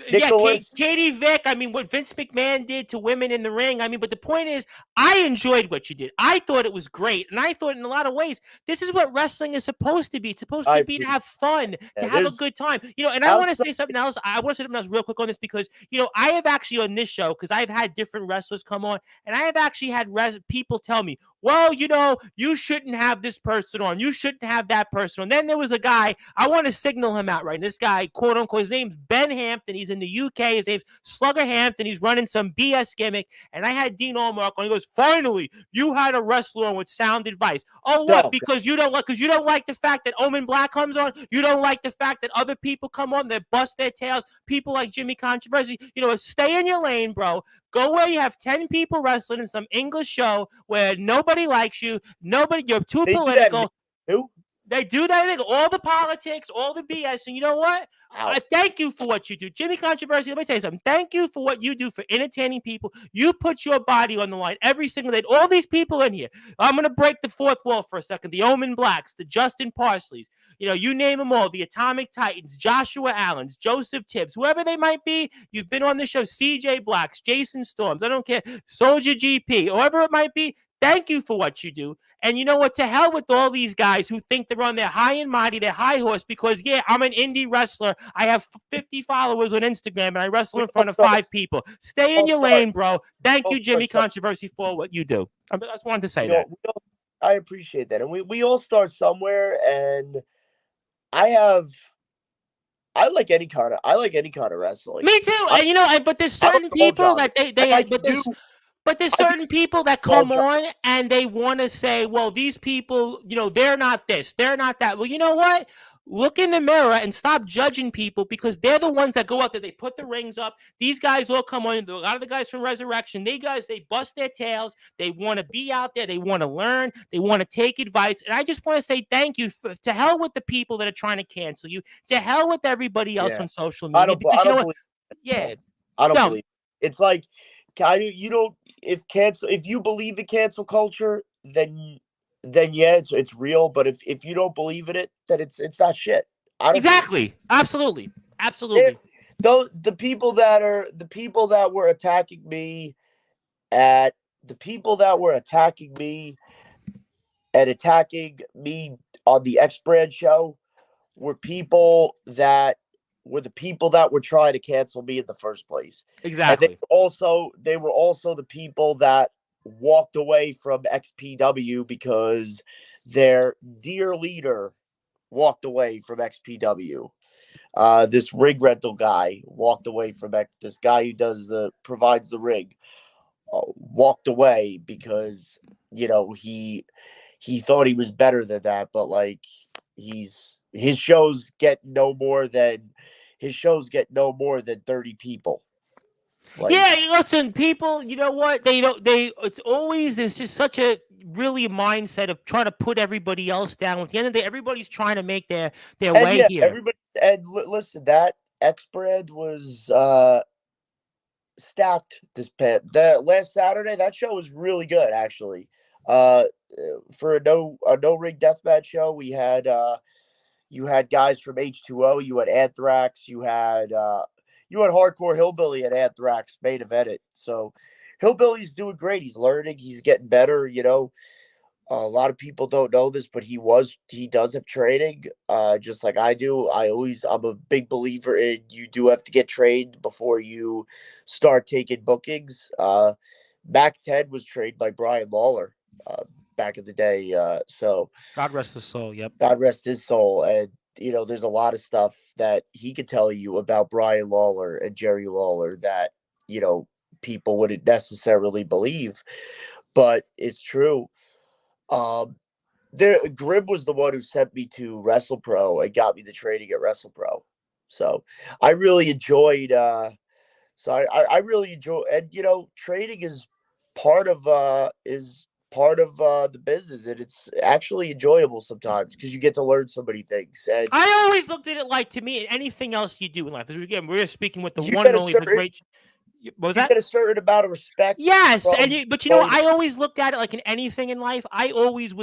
Yeah, Nicholas. Katie Vick. I mean, what Vince McMahon did to women in the ring. I mean, but the point is, I enjoyed what you did. I thought it was great, and I thought in a lot of ways, this is what wrestling is supposed to be. It's supposed I to be to appreciate. have fun, to That. have a There's good time. And I want to outside. say something else. I want to say something else real quick on this because I have actually on this show because I've had different wrestlers come on, and I have actually had people tell me, well, you shouldn't have this person on. You shouldn't have that person on. Then there was a guy, I want to signal him out right. This guy, quote unquote, his name's Ben Hampton. He's in the UK. His name's Slugger Hampton. He's running some BS gimmick. And I had Dean Allmark on. He goes, finally, you had a wrestler on with sound advice. Oh, what? No, Because you don't like the fact that Omen Black comes on? You don't like the fact that other people come on that bust their tails? People like Jimmy Controversy. Stay in your lane, bro. Go where you have 10 people wrestling in some English show where nobody likes you. You're too they do that political. too. They do that thing, all the politics, all the BS. And you know what? I thank you for what you do. Jimmy Controversy, let me tell you something. Thank you for what you do for entertaining people. You put your body on the line every single day. All these people in here. I'm going to break the fourth wall for a second. The Omen Blacks, the Justin Parsleys, you name them all. The Atomic Titans, Joshua Allens, Joseph Tibbs, whoever they might be. You've been on the show. CJ Blacks, Jason Storms. I don't care. Soldier GP, whoever it might be. Thank you for what you do. And you know what? To hell with all these guys who think they're on their high and mighty, their high horse, because, yeah, I'm an indie wrestler. I have 50 followers on Instagram, and I wrestle in front of 5 people. Stay in your lane, bro. Thank you, Jimmy Controversy, for what you do. I just wanted to say that. I appreciate that. And we all start somewhere, and I like any kind of wrestling. Me too. And but there's certain people that but there's certain people that come on and they want to say, well, these people, they're not this, they're not that. Well, you know what? Look in the mirror and stop judging people because they're the ones that go out there. They put the rings up. These guys all come on. A lot of the guys from Resurrection, they bust their tails. They want to be out there. They want to learn. They want to take advice. And I just want to say thank you. To hell with the people that are trying to cancel you. To hell with everybody else on social media. I don't believe it. It's like, if you believe in cancel culture, then yeah, it's real. But if you don't believe in it, then it's not shit. Absolutely. The people that were attacking me and attacking me on the X Brand show were the people that were trying to cancel me in the first place. Exactly. And they were also the people that walked away from XPW because their dear leader walked away from XPW. This rig rental guy walked away from this guy who provides the rig. Walked away because he thought he was better than that, but like his shows get no more than 30 people. Listen, people, you know what? It's just such a really mindset of trying to put everybody else down. At the end of the day, everybody's trying to make their way here. Listen, that X Brand was stacked the last Saturday. That show was really good, actually. For a no ring deathmatch show, we had you had guys from H2O, you had Anthrax, you had Hardcore Hillbilly at Anthrax main event it. So Hillbilly's doing great. He's learning. He's getting better. A lot of people don't know this, but he does have training, just like I do. I'm a big believer in you do have to get trained before you start taking bookings. Mac 10 was trained by Brian Lawler back in the day. So God rest his soul. Yep. God rest his soul. And there's a lot of stuff that he could tell you about Brian Lawler and Jerry Lawler that people wouldn't necessarily believe, but it's true. Grim was the one who sent me to WrestlePro and got me the training at WrestlePro. So I really enjoyed. I really enjoy, and training is part of the business, and it's actually enjoyable sometimes because you get to learn so many things. And I always looked at it like, to me, anything else you do in life. Again, we're speaking with the one and only, the great. What was You that? get a certain amount of respect Yes, from but going. I always looked at it like in anything in life. I always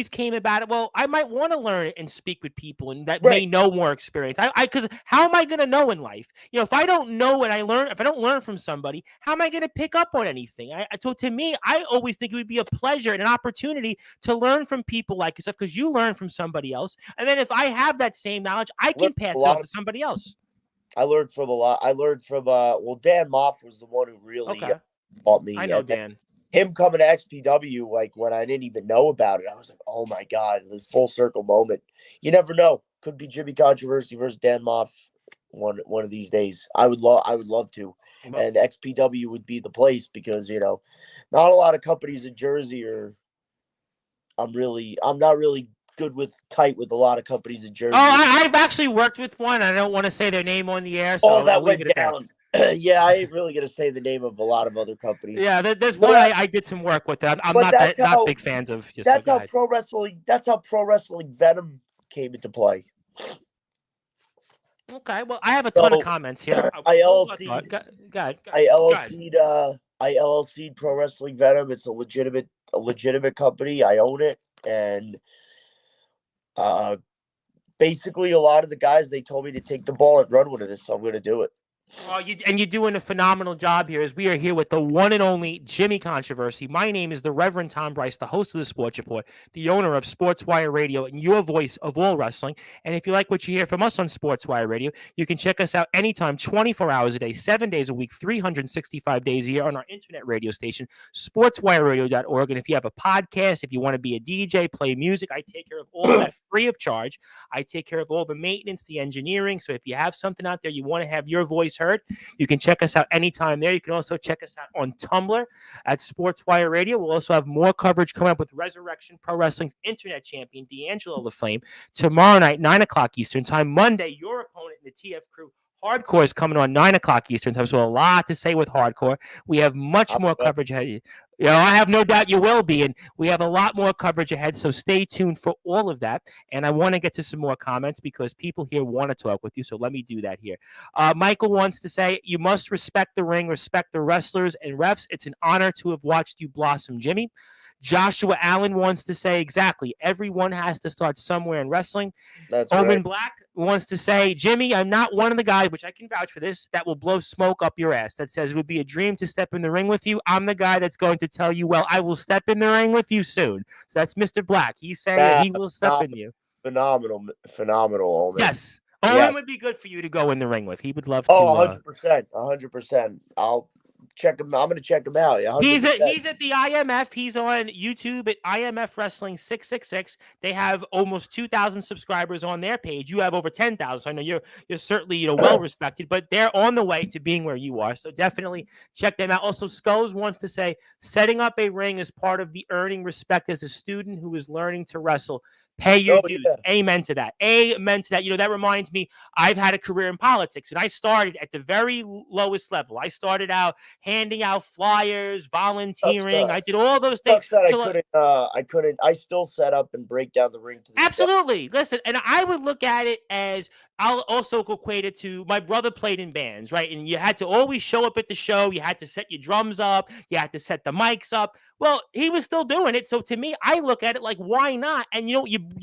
came about it. Well, I might want to learn it and speak with people and that Right. may know more experience. Because how am I going to know in life? If I don't know and if I don't learn from somebody, how am I going to pick up on anything? So to me, I always think it would be a pleasure and an opportunity to learn from people like yourself because you learn from somebody else, and then if I have that same knowledge, I Learned can a pass it lot on of to somebody else. I learned from a lot. I learned from well, Dan Moff was the one who really Okay, taught I me, know and then Dan. him coming to XPW, like when I didn't even know about it, I was like, oh my god, the full circle moment. You never know. Could be Jimmy Controversy versus Dan Moff one of these days. I would love to. Well, And XPW would be the place because, not a lot of companies in Jersey are I'm not really good with tight with a lot of companies in Oh, Jersey. I've actually worked with one. I don't want to say their name on the air, so All I'll that leave it went at that. down. Yeah, I ain't really gonna say the name of a lot of other companies. Yeah, there's So one I did some work with. I'm but not big fans of. Just so that's go how ahead. that's how pro wrestling Venom came into play. Okay, well, I have a ton of So comments here. I Hold my thought. LLC'd Go ahead. I Go ahead. LLC'd I LLC'd Pro Wrestling Venom. It's a legitimate company. I own it, and uh basically a lot of the guys, they told me to take the ball and run with it, so I'm gonna do it. Well, you're doing a phenomenal job here as we are here with the one and only Jimmy Controversy. My name is the Reverend Tom Bryce, the host of the Sports Report, the owner of Sportswire Radio, and your voice of all wrestling. And if you like what you hear from us on Sportswire Radio, you can check us out anytime, 24 hours a day, 7 days a week, 365 days a year on our internet radio station, sportswireradio.org. And if you have a podcast, if you want to be a DJ, play music, I take care of all of that free of charge. I take care of all the maintenance, the engineering. So if you have something out there you want to have your voice heard, you can check us out anytime there. You can also check us out on Tumblr at Sportswire Radio. We'll also have more coverage coming up with Resurrection Pro Wrestling's internet champion, D'Angelo LaFlame, tomorrow night, 9 o'clock Eastern Time. Monday, your opponent in the TF Crew Hardcore is coming on 9 o'clock Eastern Time, so a lot to say with Hardcore. We have much more coverage ahead. I have no doubt you will be, and we have a lot more coverage ahead, so stay tuned for all of that. And I want to get to some more comments because people here want to talk with you, so let me do that here. Michael wants to say, you must respect the ring, respect the wrestlers and refs. It's an honor to have watched you blossom, Jimmy. Joshua Allen wants to say, exactly, everyone has to start somewhere in wrestling. That's Omen right. Black wants to say, Jimmy, I'm not one of the guys, which I can vouch for this, that will blow smoke up your ass. That says it would be a dream to step in the ring with you. I'm the guy that's going to tell you, well, I will step in the ring with you soon. So that's Mr. Black. He's saying that he will step in you. Phenomenal, Omen. Yes. Owen would be good for you to go in the ring with. He would love to. 100%. 100%. I'll check him. I'm going to check him out. Yeah, 100%. He's at the IMF. He's on YouTube at IMF Wrestling 666. They have almost 2,000 subscribers on their page. You have over 10,000. So I know you're certainly well respected, but they're on the way to being where you are. So definitely check them out. Also, Skulls wants to say, setting up a ring is part of the earning respect as a student who is learning to wrestle. Pay your dues. Yeah. Amen to that. Amen to that. That reminds me, I've had a career in politics, and I started at the very lowest level. I started out handing out flyers, volunteering. I did all those things. I still set up and break down the ring to the Absolutely. Listen, and I would look at it as, I'll also equate it to, my brother played in bands, right? And you had to always show up at the show. You had to set your drums up. You had to set the mics up. Well, he was still doing it. So to me, I look at it like, why not? And you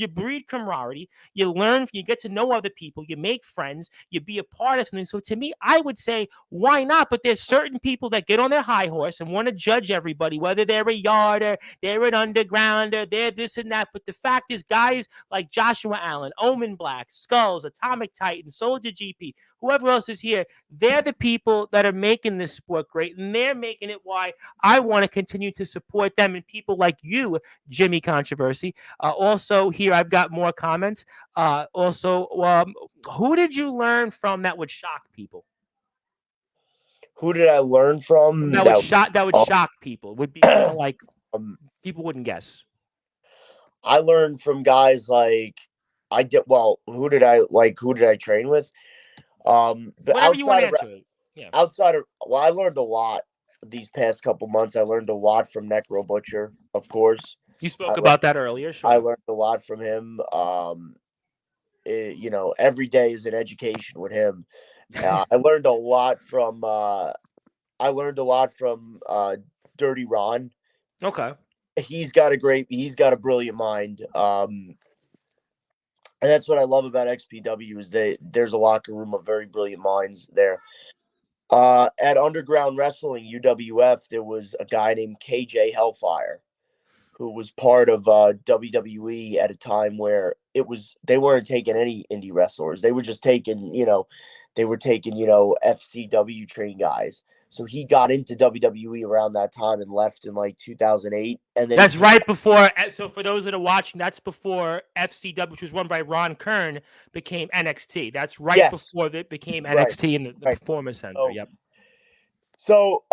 breed camaraderie. You learn, you get to know other people. You make friends. You be a part of something. So to me, I would say, why not? But there's certain people that get on their high horse and want to judge everybody, whether they're a yarder, they're an undergrounder, they're this and that. But the fact is, guys like Joshua Allen, Omen Black, Skulls, Atomic Titan, Soldier GP, whoever else is here, they're the people that are making this sport great, and they're making it why I want to continue to support them and people like you, Jimmy Controversy. Also, here I've got more comments. Who did you learn from that would shock people? Who did I learn from? That would shock people. Would be kind of like people wouldn't guess. I learned from guys like I did. Well, who did I train with? But whatever you want to answer. Yeah. I learned a lot these past couple months. I learned a lot from Necro Butcher, of course. You spoke about that earlier. Sure. I learned a lot from him. Every day is an education with him. I learned a lot from I learned a lot from Dirty Ron. Okay. He's got a brilliant mind. And that's what I love about XPW is that there's a locker room of very brilliant minds there. At Underground Wrestling UWF, there was a guy named KJ Hellfire who was part of WWE at a time where they weren't taking any indie wrestlers. They were just taking, FCW trained guys. So he got into WWE around that time and left in like 2008. And then That's right before. So for those that are watching, that's before FCW, which was run by Ron Kern, became NXT. That's right before it became NXT in the Performance Center. Yep. So,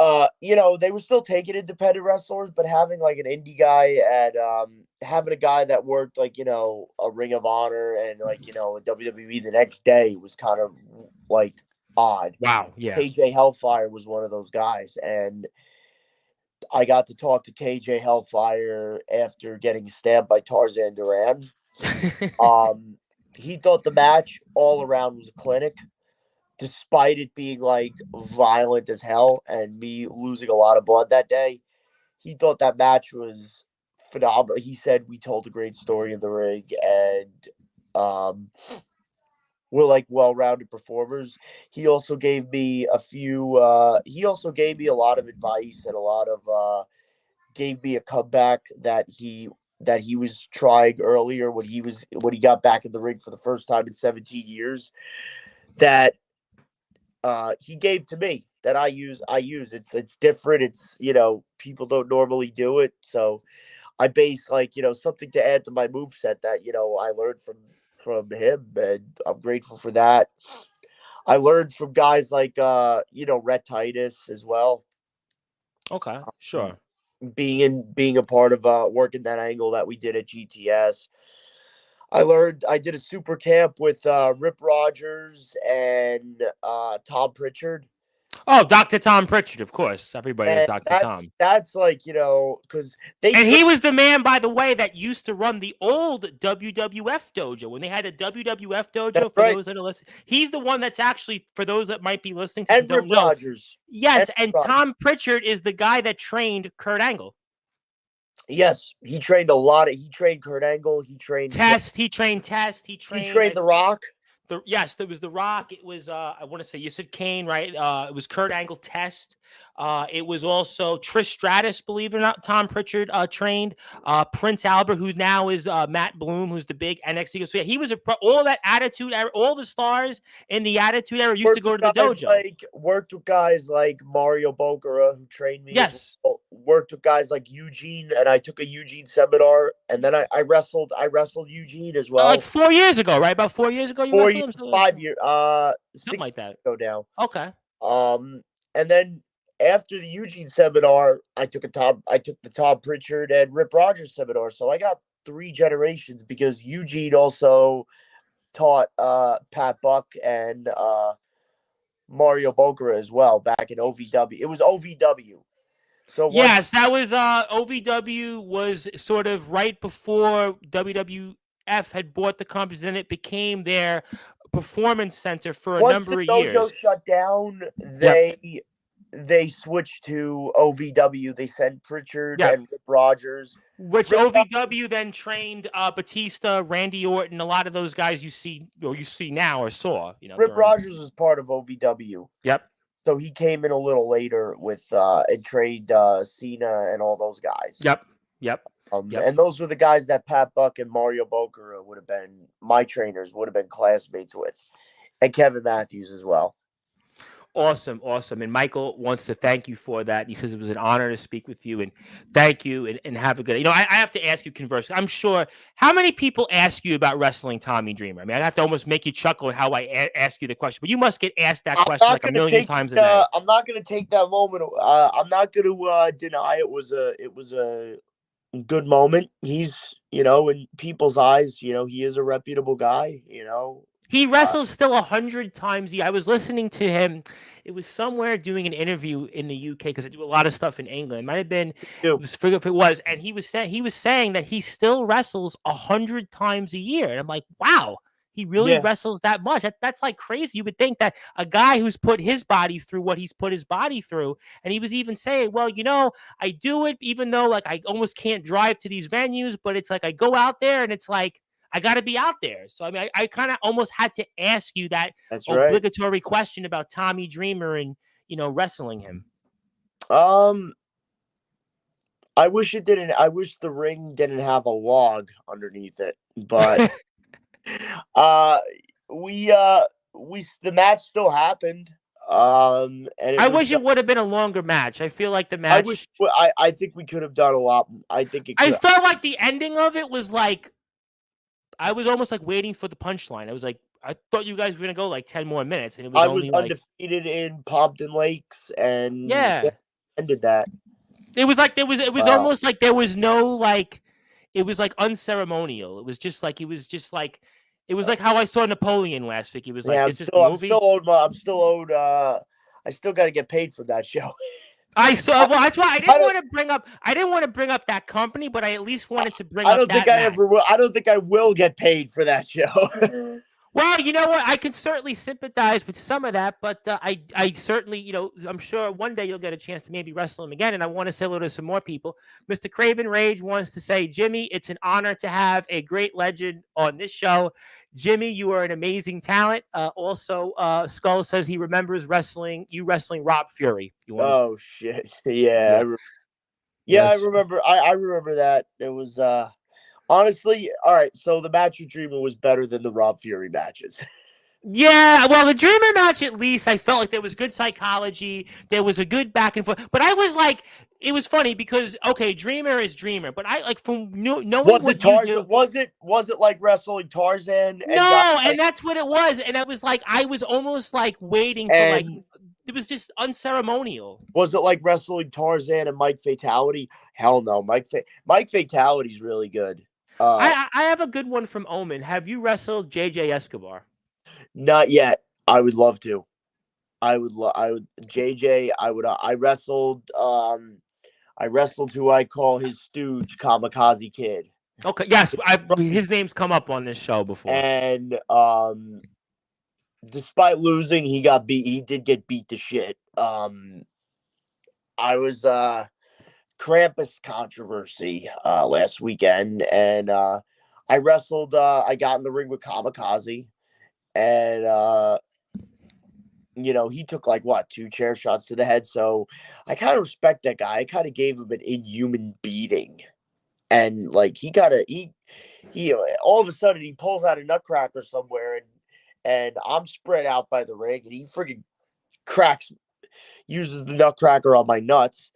they were still taking independent wrestlers, but having like an indie guy having a guy that worked like, a Ring of Honor and like, a WWE the next day was kind of like odd. Wow. Yeah. KJ Hellfire was one of those guys. And I got to talk to KJ Hellfire after getting stabbed by Tarzan Duran. He thought the match all around was a clinic, despite it being like violent as hell and me losing a lot of blood that day. He thought that match was phenomenal. He said we told a great story in the ring and we're like well-rounded performers. He also gave me a lot of advice and gave me a comeback that he was trying earlier when he got back in the ring for the first time in 17 years that he gave to me that I use. It's different. It's, people don't normally do it. So I base something to add to my moveset that, I learned from him, and I'm grateful for that. I learned from guys like Rhett Titus as well. Okay, sure. Being a part of working that angle that we did at GTS. I did a super camp with Rip Rogers and Tom Pritchard. Oh, Dr. Tom Pritchard, of course. Everybody knows Dr. Tom. That's like, because he was the man, by the way, that used to run the old WWF dojo when they had a WWF dojo. Those that are listening, he's the one that's actually, for those that might be listening to and don't know. Rogers. Yes, and Tom Pritchard is the guy that trained Kurt Angle. Yes, he trained a lot. He trained Kurt Angle. He trained Test. He trained Test. He trained The Rock. Yes, there was The Rock. It was I want to say you said Kane, right? It was Kurt Angle, Test. It was also Trish Stratus, believe it or not. Tom Pritchard trained Prince Albert, who now is Matt Bloom, who's the big NXT. So yeah, he was all that Attitude Era. All the stars in the Attitude Era used to go to the dojo. Worked with guys like Mario Boccara, who trained me. Yes. Worked with guys like Eugene, and I took a Eugene seminar, and then I wrestled Eugene as well. Like 4 years ago, right? About 4 years ago, you wrestled him? 5 years, something like that. Go now. Okay. And then after the Eugene seminar, I took the Tom Pritchard and Rip Rogers seminar. So I got 3 generations because Eugene also taught Pat Buck and Mario Boccara as well back in OVW. It was OVW. So yes, that was OVW was sort of right before WWF had bought the company, and it became their performance center for a number of years. Once the dojo shut down, they switched to OVW. They sent Pritchard and Rip Rogers. Which OVW then trained Batista, Randy Orton, a lot of those guys you see now or saw. Rip Rogers was part of OVW. Yep. So he came in a little later with and trained Cena and all those guys. Yep. And those were the guys that Pat Buck and Mario Boccara would have been my trainers, would have been classmates with, and Kevin Matthews as well. Awesome. And Michael wants to thank you for that. He says it was an honor to speak with you, and thank you, and have a good. I have to ask you, conversely, I'm sure, how many people ask you about wrestling Tommy Dreamer? I mean, I have to almost make you chuckle at how I ask you the question, but you must get asked that question like a million times a day. I'm not going to take that moment. I'm not going to deny it was a good moment. He's, in people's eyes, he is a reputable guy, He wrestles still 100 times a year. I was listening to him. It was somewhere doing an interview in the UK because I do a lot of stuff in England. It might have been. Forget if it was. And he was saying that he still wrestles 100 times a year. And I'm like, wow, He really wrestles that much. That's like crazy. You would think that a guy who's put his body through what he's put his body through, and he was even saying, well, I do it even though like I almost can't drive to these venues, but it's like I go out there and it's like I got to be out there. So, I mean, I kind of almost had to ask you that That's right. obligatory question about Tommy Dreamer and, wrestling him. I wish it didn't. I wish the ring didn't have a log underneath it, but the match still happened. And I wish it would have been a longer match. I feel like the match. I think we could have done a lot. I think it. I felt like the ending of it was like. I was almost like waiting for the punchline. I was like, I thought you guys were gonna go like 10 more minutes, and it was I only was undefeated in Pompton Lakes, and ended that. It was like it was almost like there was no like, it was like unceremonial. It was just like it was like how I saw Napoleon last week. He was like, I'm still owed. I still got to get paid for that show. That's why I didn't want to bring up that company, but I at least wanted to bring up that. I don't think I will get paid for that show. Well, you know what? I can certainly sympathize with some of that, but I certainly, I'm sure one day you'll get a chance to maybe wrestle him again. And I want to say hello to some more people. Mr. Craven Rage wants to say, Jimmy, it's an honor to have a great legend on this show. Jimmy, you are an amazing talent. Also, Skull says he remembers wrestling Rob Fury. Oh shit! Yeah, I remember. I remember that. It was honestly, all right. So the match with Dreamer was better than the Rob Fury matches. Yeah, well, the Dreamer match, at least, I felt like there was good psychology. There was a good back and forth. But I was like, it was funny because, okay, Dreamer is Dreamer. But I, like, from knowing what you do. Was it like wrestling Tarzan? And that's what it was. And I was like, I was almost like waiting for, like, it was just unceremonial. Was it like wrestling Tarzan and Mike Fatality? Hell no. Mike Fatality's really good. I have a good one from Omen. Have you wrestled JJ Escobar? Not yet. I would love to. I wrestled who I call his stooge, Kamikaze Kid. Okay, yes, his name's come up on this show before. And despite losing, he did get beat to shit. I was Krampus controversy last weekend, and I wrestled. I got in the ring with Kamikaze. And, he took like 2 chair shots to the head. So I kind of respect that guy. I kind of gave him an inhuman beating. And like, he all of a sudden he pulls out a nutcracker somewhere and I'm spread out by the ring and he friggin' uses the nutcracker on my nuts.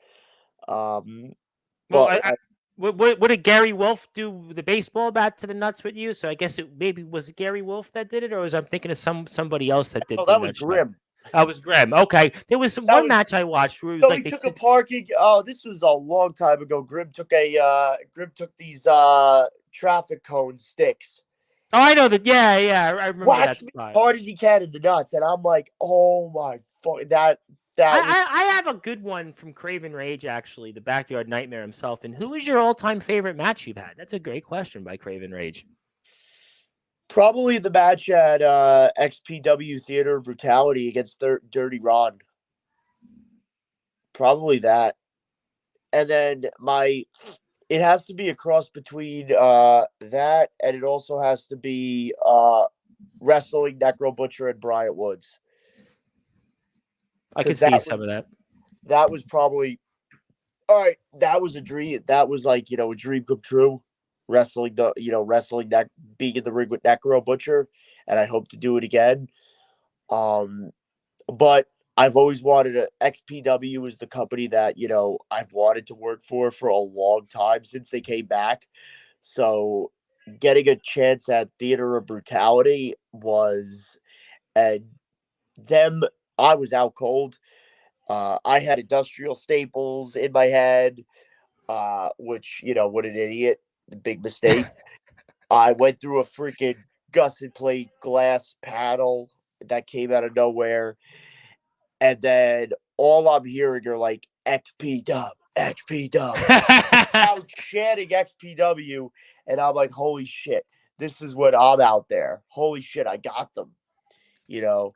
What did Gary Wolf do the baseball bat to the nuts with you? So I guess was it Gary Wolf that did it, or was I thinking of somebody else that did? Oh, that was Grim. That was Grim. Okay, there was one match I watched where it was he took a parking. Oh, this was a long time ago. Grim took these traffic cone sticks. Oh, I know that. Yeah, I remember that spot. As hard as he can in the nuts, and I'm like, oh my fuck, that. I have a good one from Craven Rage, actually, the Backyard Nightmare himself. And who is your all-time favorite match you've had? That's a great question by Craven Rage. Probably the match at XPW Theater of Brutality against Dirty Ron. Probably that. And then it has to be a cross between that, and it also has to be wrestling Necro Butcher and Bryant Woods. I could see some of that. That was probably all right. That was a dream. That was like, a dream come true. Wrestling that, being in the ring with Necro Butcher, and I hope to do it again. But I've always wanted XPW is the company that, I've wanted to work for a long time since they came back. So getting a chance at Theater of Brutality I was out cold. I had industrial staples in my head, which, what an idiot. Big mistake. I went through a freaking gusset plate glass panel that came out of nowhere. And then all I'm hearing are like XPW. I'm chanting XPW. And I'm like, holy shit. this is what I'm out there. Holy shit, I got them. You know,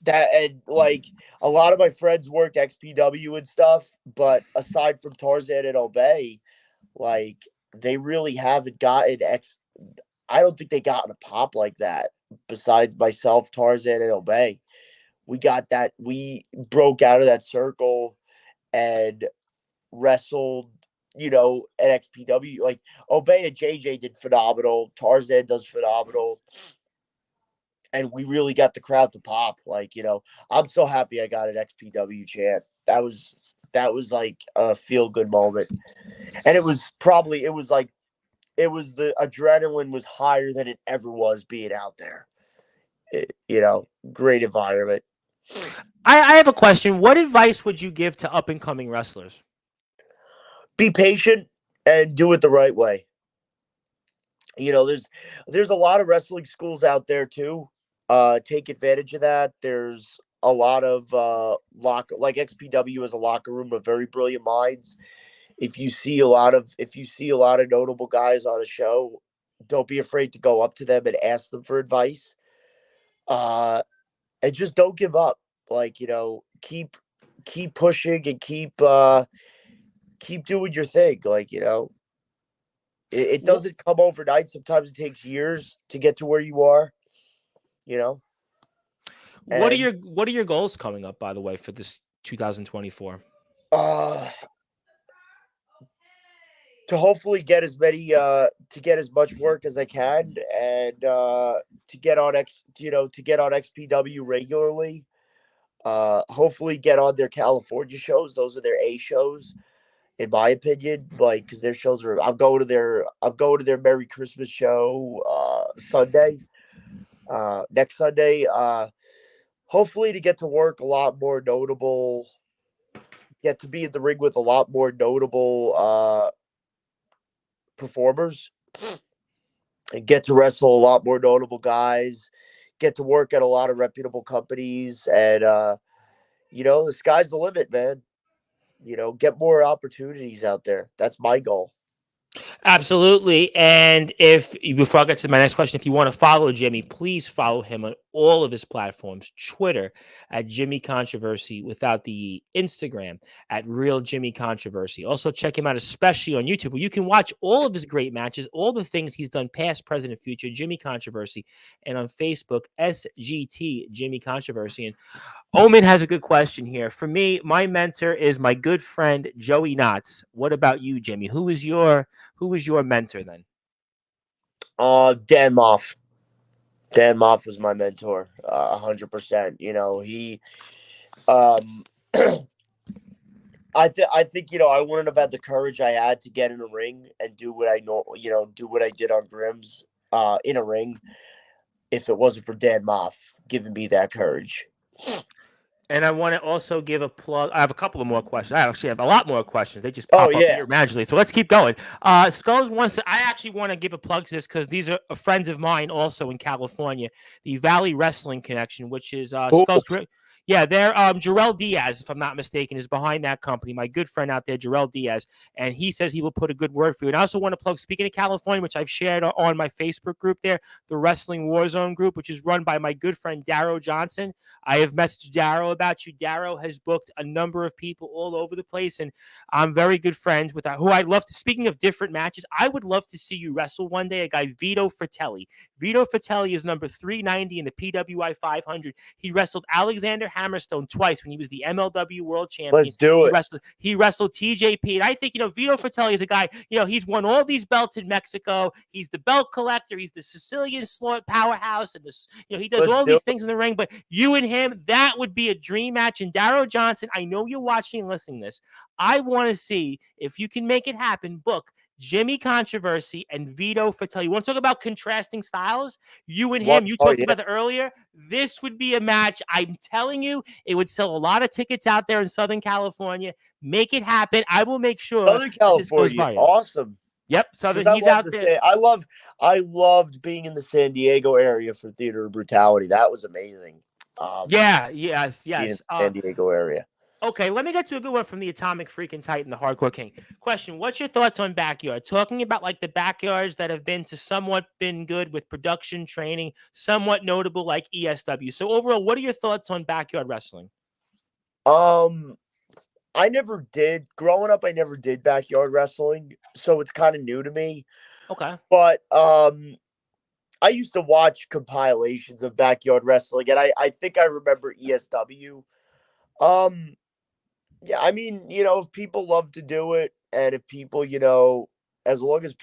that, and like a lot of my friends work XPW and stuff, but aside from Tarzan and Obey, like they really haven't gotten I don't think they got a pop like that. Besides myself, Tarzan and Obey, we got that. We broke out of that circle and wrestled. At XPW, like Obey and JJ did phenomenal. Tarzan does phenomenal, and we really got the crowd to pop. Like, I'm so happy I got an XPW chant. That was like a feel good moment, and it was the adrenaline was higher than it ever was being out there. Great environment. I have a question. What advice would you give to up and coming wrestlers? Be patient and do it the right way. There's a lot of wrestling schools out there too. Take advantage of that. There's a lot of like XPW is a locker room of very brilliant minds. If you see a lot of notable guys on a show, don't be afraid to go up to them and ask them for advice. And just don't give up. Like, keep pushing and keep doing your thing. Like, it doesn't come overnight. Sometimes it takes years to get to where you are. What are And your goals coming up, by the way, for this 2024? To hopefully get as much work as I can, and to get on XPW regularly. Hopefully get on their California shows. Those are their A shows, in my opinion. Like, because their shows are. I'm going to their Merry Christmas show Sunday. Next Sunday. Hopefully to get to work a lot more notable. Get to be in the ring with a lot more notable performers, and get to wrestle a lot more notable guys, get to work at a lot of reputable companies, and the sky's the limit, man. Get more opportunities out there. That's my goal. Absolutely. And before I get to my next question, if you want to follow Jimmy, please follow him on all of his platforms: Twitter at Jimmy Controversy without the Instagram at Real Jimmy Controversy. Also, check him out, especially on YouTube, where you can watch all of his great matches, all the things he's done past, present, and future, Jimmy Controversy. And on Facebook, SGT Jimmy Controversy. And Omen has a good question here. For me, my mentor is my good friend Joey Knotts. What about you, Jimmy? Who is your mentor then? Dan Moff. Dan Moff was my mentor, 100%. He, I think I wouldn't have had the courage I had to get in a ring and do what I know, do what I did on Grimm's, in a ring, if it wasn't for Dan Moff giving me that courage. And I want to also give a plug. I have a couple of more questions. I actually have a lot more questions. They just pop up here magically. So let's keep going. Skulls wants to. I actually want to give a plug to this because these are friends of mine also in California. The Valley Wrestling Connection, which is Cool. Skulls. Yeah, they're Jarrell Diaz, if I'm not mistaken, is behind that company. My good friend out there, Jarrell Diaz, and he says he will put a good word for you. And I also want to plug, speaking of California, which I've shared on my Facebook group there, the Wrestling Warzone group, which is run by my good friend Darrow Johnson. I have messaged Darrow about you. Darrow has booked a number of people all over the place, and I'm very good friends with who I'd love to. Speaking of different matches, I would love to see you wrestle one day a guy, Vito Fratelli. Vito Fratelli is number 390 in the PWI 500. He wrestled Alexander Hammerstone twice when he was the MLW World Champion. Let's do it. He wrestled TJP, and I think Vito Fratelli is a guy. He's won all these belts in Mexico. He's the belt collector. He's the Sicilian slot powerhouse, and he does all these things in the ring. But you and him, that would be a dream match. And Darrow Johnson, I know you're watching and listening to this. I want to see if you can make it happen. Book Jimmy Controversy and Vito Fratelli. You want to talk about contrasting styles? You and him, you talked about it earlier. This would be a match. I'm telling you, it would sell a lot of tickets out there in Southern California. Make it happen. I will make sure. Southern California, awesome. Yep, Southern. He's out there. I loved being in the San Diego area for Theater of Brutality. That was amazing. Yes. San Diego area. Okay, let me get to a good one from the Atomic Freaking Titan, the Hardcore King. Question: what's your thoughts on backyard? Talking about like the backyards that have been to somewhat been good with production training, somewhat notable like ESW. So overall, what are your thoughts on backyard wrestling? I never did growing up. I never did backyard wrestling, so it's kind of new to me. Okay. But I used to watch compilations of backyard wrestling, and I think I remember ESW. Um, yeah, I mean, if people love to do it, and if people, as long as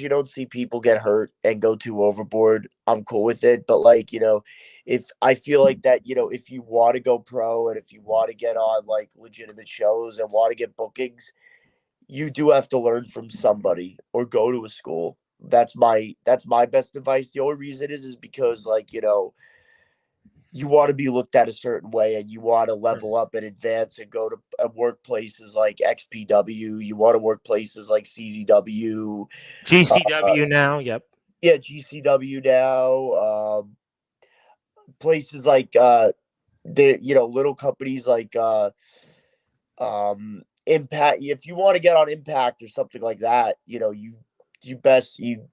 you don't see people get hurt and go too overboard, I'm cool with it. But like, if I feel like that, if you want to go pro and if you want to get on like legitimate shows and want to get bookings, you do have to learn from somebody or go to a school. That's my best advice. The only reason is because like, you want to be looked at a certain way and you want to level up and advance and go to workplaces like XPW. You want to work places like CDW, GCW now. Yep. yeah, GCW now. Places like little companies like Impact. If you want to get on Impact or something like that, you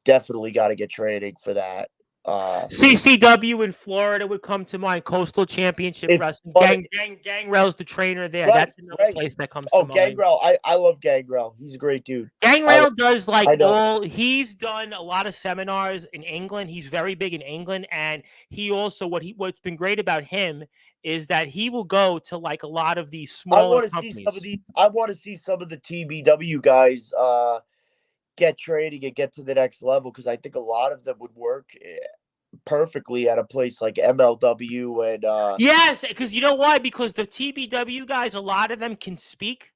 definitely got to get training for that. CCW in Florida would come to mind. Coastal Championship If Wrestling. but Gangrel's the trainer there. right, That's another right. place that comes to Oh, mind. Gangrel. I love Gangrel. He's a great dude. Gangrel does like I know. he's done a lot of seminars in England. He's very big in England, and he also what's been great about him is that he will go to like a lot of these smaller companies. I want to see some of the TBW guys get training and get to the next level, because I think a lot of them would work perfectly at a place like MLW and yes, because you know why? Because the TBW guys, a lot of them can speak.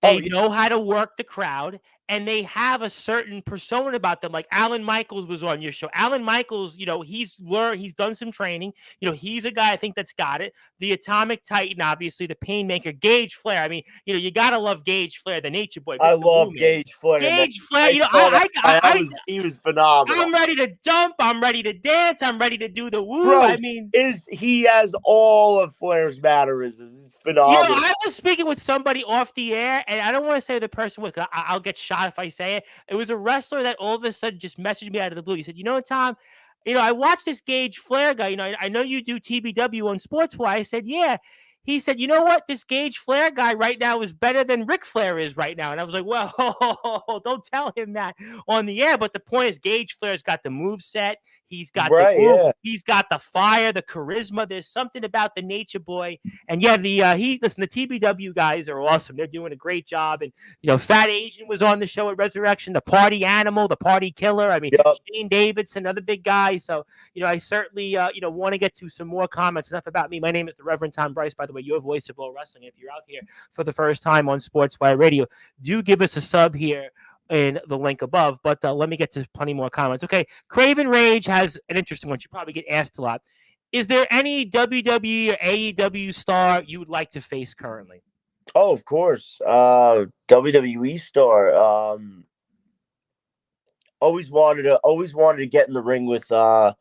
oh They yeah, know how to work the crowd, and they have a certain persona about them. Like Alan Michaels was on your show. Alan Michaels, he's learned, he's done some training. He's a guy I think that's got it. The Atomic Titan, obviously, the Painmaker, Gage Flair. I mean, you gotta love Gage Flair, the Nature Boy. I Mr. love Boomin. Gage Flair, man. Gage Flair, I saw that guy. He was phenomenal. I'm ready to jump. I'm ready to dance. I'm ready to do the woo. Bro, I mean, he has all of Flair's mannerisms. It's phenomenal. I was speaking with somebody off the air, and I don't want to say the person was. I'll get shot if I say it. It was a wrestler that all of a sudden just messaged me out of the blue. He said, Tom, I watched this Gage Flair guy. I know you do TBW on Sportswire. I said, yeah. He said, you know what? This Gage Flair guy right now is better than Ric Flair is right now. And I was like, well, don't tell him that on the air. But the point is, Gage Flair's got the move set. He's got the move. Yeah. He's got the fire, the charisma. There's something about the Nature Boy. And yeah, the TBW guys are awesome. They're doing a great job. And Fat Asian was on the show at Resurrection, the party animal, the party killer. I mean, Yep. Shane Davidson, another big guy. So I certainly want to get to some more comments. Enough about me. My name is the Reverend Tom Bryce. By the way, your voice of all wrestling. If you're out here for the first time on Sportswire Radio, do give us a sub here in the link above. But let me get to plenty more comments. Okay, Craven Rage has an interesting one. You probably get asked a lot. Is there any WWE or AEW star you would like to face currently? Oh, of course. WWE star. Always wanted to get in the ring with I've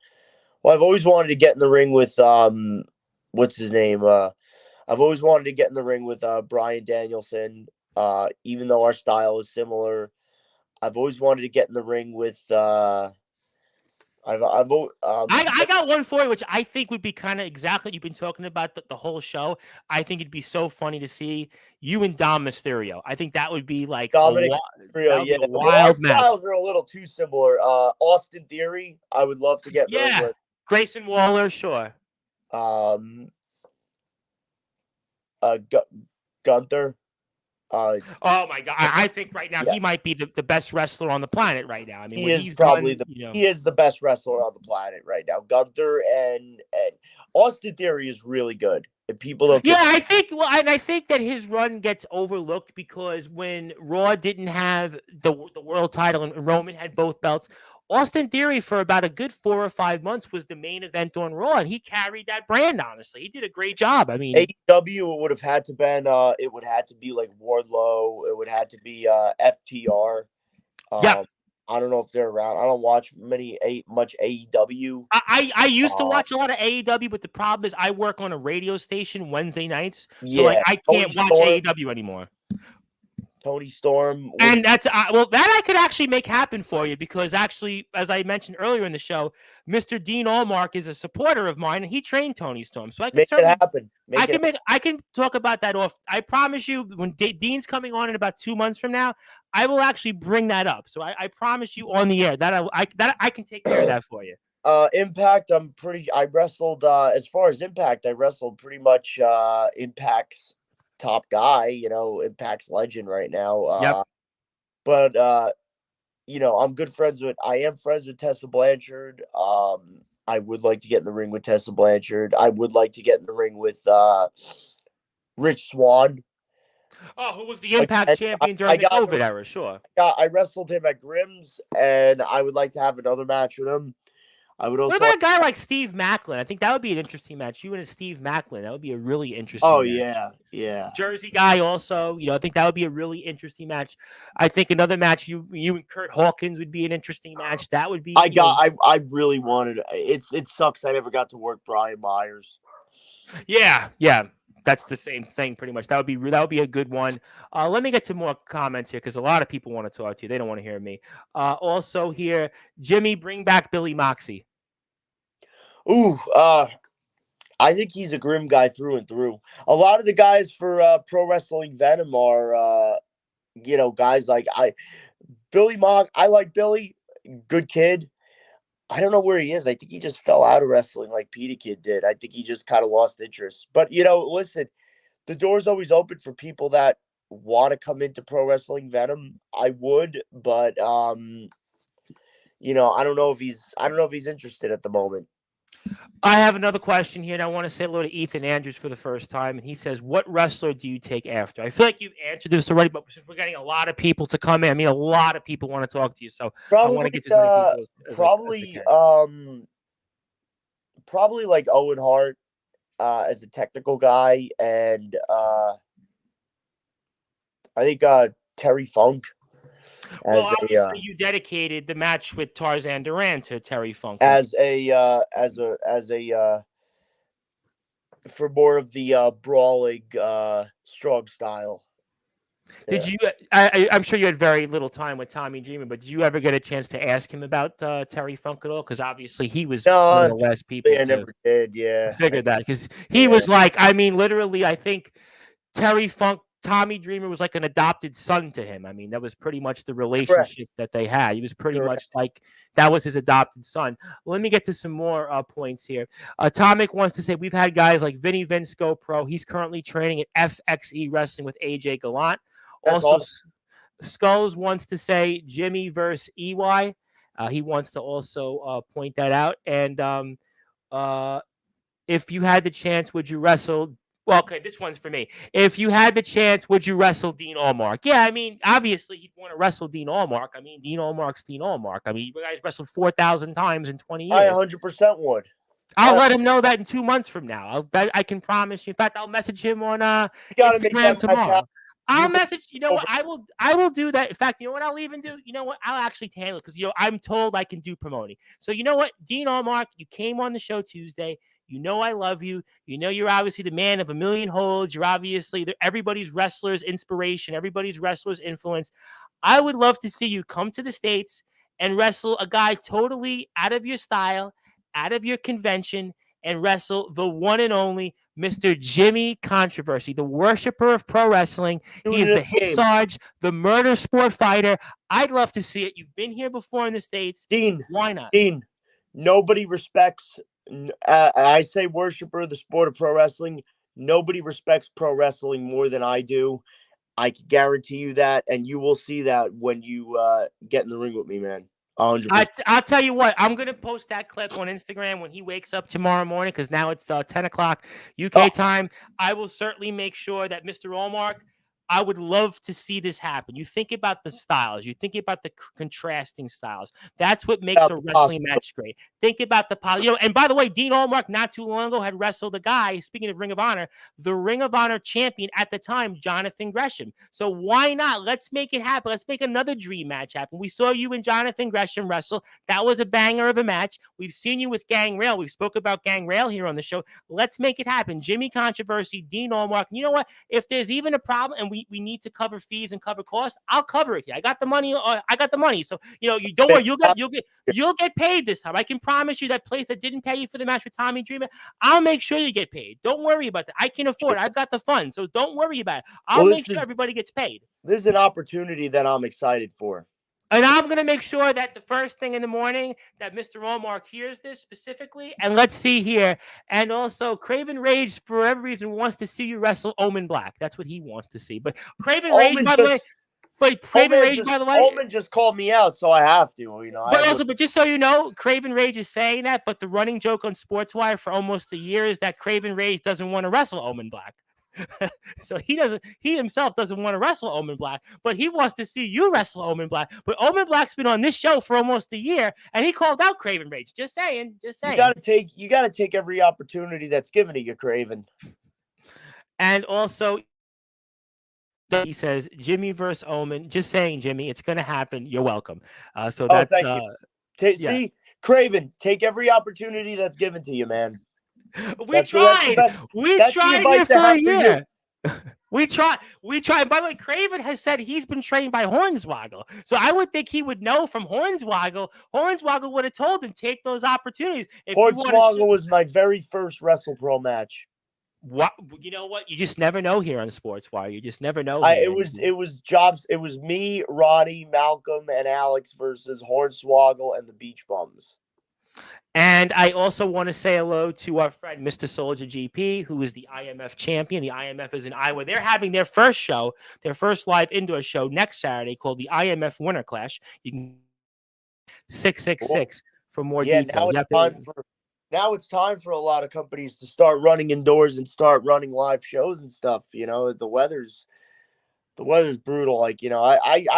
always wanted to get in the ring with what's his name? I've always wanted to get in the ring with Bryan Danielson. Even though our style is similar, I've always wanted to get in the ring with I got one for you, which I think would be kind of exactly what you've been talking about the whole show. I think it'd be so funny to see you and Dom Mysterio. I think that would be like Dominic Mysterio. Yeah, a wild match. Our styles are a little too similar. Austin Theory, I would love to get in the ring with. Grayson Waller, sure. Gunther. Oh my God! I think right now he might be the best wrestler on the planet right now. I mean, he is probably he is the best wrestler on the planet right now. Gunther and Austin Theory is really good. If people don't, I think. Well, and I think that his run gets overlooked because when Raw didn't have the world title and Roman had both belts, Austin Theory for about a good 4 or 5 months was the main event on Raw, and he carried that brand. Honestly, he did a great job. I mean, AEW would have had to been it would have to be like Wardlow. It would have to be FTR. I don't know if they're around. I don't watch much AEW. I used to watch a lot of AEW, but the problem is I work on a radio station Wednesday nights, so like Yeah, I can't watch AEW anymore. Tony Storm. And that's well, that I could actually make happen for you because actually, as I mentioned earlier in the show, Mr. Dean Allmark is a supporter of mine, and he trained Tony Storm, so I can make it happen. I can talk about that off. I promise you, when Dean's coming on in about 2 months from now, I will actually bring that up. So I promise you on the air that I can take care of that for you. Impact. I wrestled. As far as Impact, I wrestled pretty much Impact's top guy. Impact's legend right now. Yep. But I am friends with Tessa Blanchard. I would like to get in the ring with Tessa Blanchard. I would like to get in the ring with Rich Swann. Oh, who was the Impact champion during the COVID era? Sure. I wrestled him at Grimm's, and I would like to have another match with him. I would also. What about a guy like Steve Macklin? I think that would be an interesting match. You and Steve Macklin. That would be a really interesting match. Yeah. Jersey guy also. I think that would be a really interesting match. I think another match you and Kurt Hawkins would be an interesting match. That would be. I really wanted. It sucks I never got to work Brian Myers. Yeah. That's the same thing, pretty much. That would be a good one. Let me get to more comments here because a lot of people want to talk to you. They don't want to hear me. Also here, Jimmy, bring back Billy Moxie. Ooh, I think he's a grim guy through and through. A lot of the guys for Pro Wrestling Venom are, guys like Billy Mock. I like Billy, good kid. I don't know where he is. I think he just fell out of wrestling like Peter Kid did. I think he just kind of lost interest. But, listen, the door's always open for people that want to come into Pro Wrestling Venom. I would, but, I don't know if he's interested at the moment. I have another question here, and I want to say hello to Ethan Andrews for the first time. And he says, what wrestler do you take after? I feel like you've answered this already, but since we're getting a lot of people to come in, a lot of people want to talk to you. So probably, I want to get to as many people probably like Owen Hart as a technical guy. And I think Terry Funk. Well, obviously, you dedicated the match with Tarzan Duran to Terry Funk for more of the brawling, strong style. Did you? I'm sure you had very little time with Tommy Dreamer, but did you ever get a chance to ask him about Terry Funk at all? Because obviously he was one of the last people. I never did. Yeah, I figured that because he was like, literally, I think Terry Funk. Tommy Dreamer was like an adopted son to him. That was pretty much the relationship that they had. He was pretty much like that was his adopted son. Well, let me get to some more points here. Tomic wants to say we've had guys like Vinny Vince Go Pro. He's currently training at FXE Wrestling with AJ Gallant. That's also, awesome. Skulls wants to say Jimmy versus EY. He wants to also point that out. And if you had the chance, would you wrestle? Well, okay, this one's for me. If you had the chance, would you wrestle Dean Allmark? Yeah, obviously you'd want to wrestle Dean Allmark. Dean Allmark's Dean Allmark. You guys wrestled 4,000 times in 20 years. I 100% would. I'll let him know that in 2 months from now. I can promise you. In fact, I'll message him on Instagram tomorrow. I'll message. You know what? I will do that. In fact, you know what I'll even do? You know what? I'll actually handle it because I'm told I can do promoting. So you know what, Dean Allmark, you came on the show Tuesday. I love you. You're obviously the man of a million holds. You're obviously everybody's wrestler's inspiration, everybody's wrestler's influence. I would love to see you come to the States and wrestle a guy totally out of your style, out of your convention, and wrestle the one and only Mr. Jimmy Controversy, the worshiper of pro wrestling. He is the hit Sarge, the murder sport fighter. I'd love to see it. You've been here before in the States. Dean, why not? Dean, nobody respects. I say worshiper of the sport of pro wrestling. Nobody respects pro wrestling more than I do. I can guarantee you that, and you will see that when you get in the ring with me, man. 100%. I'll tell you what. I'm gonna post that clip on Instagram when he wakes up tomorrow morning because now it's 10 o'clock UK time. I will certainly make sure that Mr. Allmark. I would love to see this happen. You think about the styles, you think about the contrasting styles. That's what makes a wrestling match great. Think about the and by the way, Dean Allmark not too long ago had wrestled a guy, speaking of Ring of Honor, the Ring of Honor champion at the time, Jonathan Gresham. So why not? Let's make it happen. Let's make another dream match happen. We saw you and Jonathan Gresham wrestle. That was a banger of a match. We've seen you with Gangrel. We've spoke about Gangrel here on the show. Let's make it happen. Jimmy Controversy, Dean Allmark. You know what? If there's even a problem and we need to cover fees and cover costs, I'll cover it here. I got the money. So you don't worry. You'll get paid this time. I can promise you that place that didn't pay you for the match with Tommy Dreamer, I'll make sure you get paid. Don't worry about that. I can afford it. I've got the funds, so don't worry about it. I'll make sure everybody gets paid. This is an opportunity that I'm excited for. And I'm going to make sure that the first thing in the morning that Mr. Allmark hears this specifically. And let's see here. And also, Craven Rage, for every reason, wants to see you wrestle Omen Black. That's what he wants to see. But Craven Rage, by the way. But Craven Rage, by the way, Omen just called me out, so I have to. But just so you know, Craven Rage is saying that. But the running joke on Sportswire for almost a year is that Craven Rage doesn't want to wrestle Omen Black. So he himself doesn't want to wrestle Omen Black, but he wants to see you wrestle Omen Black. But Omen Black's been on this show for almost a year, and he called out Craven Rage. Just saying. You gotta take every opportunity that's given to you, Craven. And also, he says Jimmy versus Omen. Just saying, Jimmy, it's gonna happen. You're welcome. So that's thank you. See, Craven, take every opportunity that's given to you, man. We tried here for a year. We tried. By the way, Craven has said he's been trained by Hornswoggle. So I would think he would know from Hornswoggle. Hornswoggle would have told him, take those opportunities. Hornswoggle was my very first WrestlePro match. What? You know what? You just never know here on Sportswire. You just never know. It was me, Roddy, Malcolm, and Alex versus Hornswoggle and the Beach Bums. And I also want to say hello to our friend, Mr. Soldier GP, who is the IMF champion. The IMF is in Iowa. They're having their first show, their first live indoor show next Saturday called the IMF Winter Clash. You can 666 for more details. Now it's time for a lot of companies to start running indoors and start running live shows and stuff. The weather's brutal. I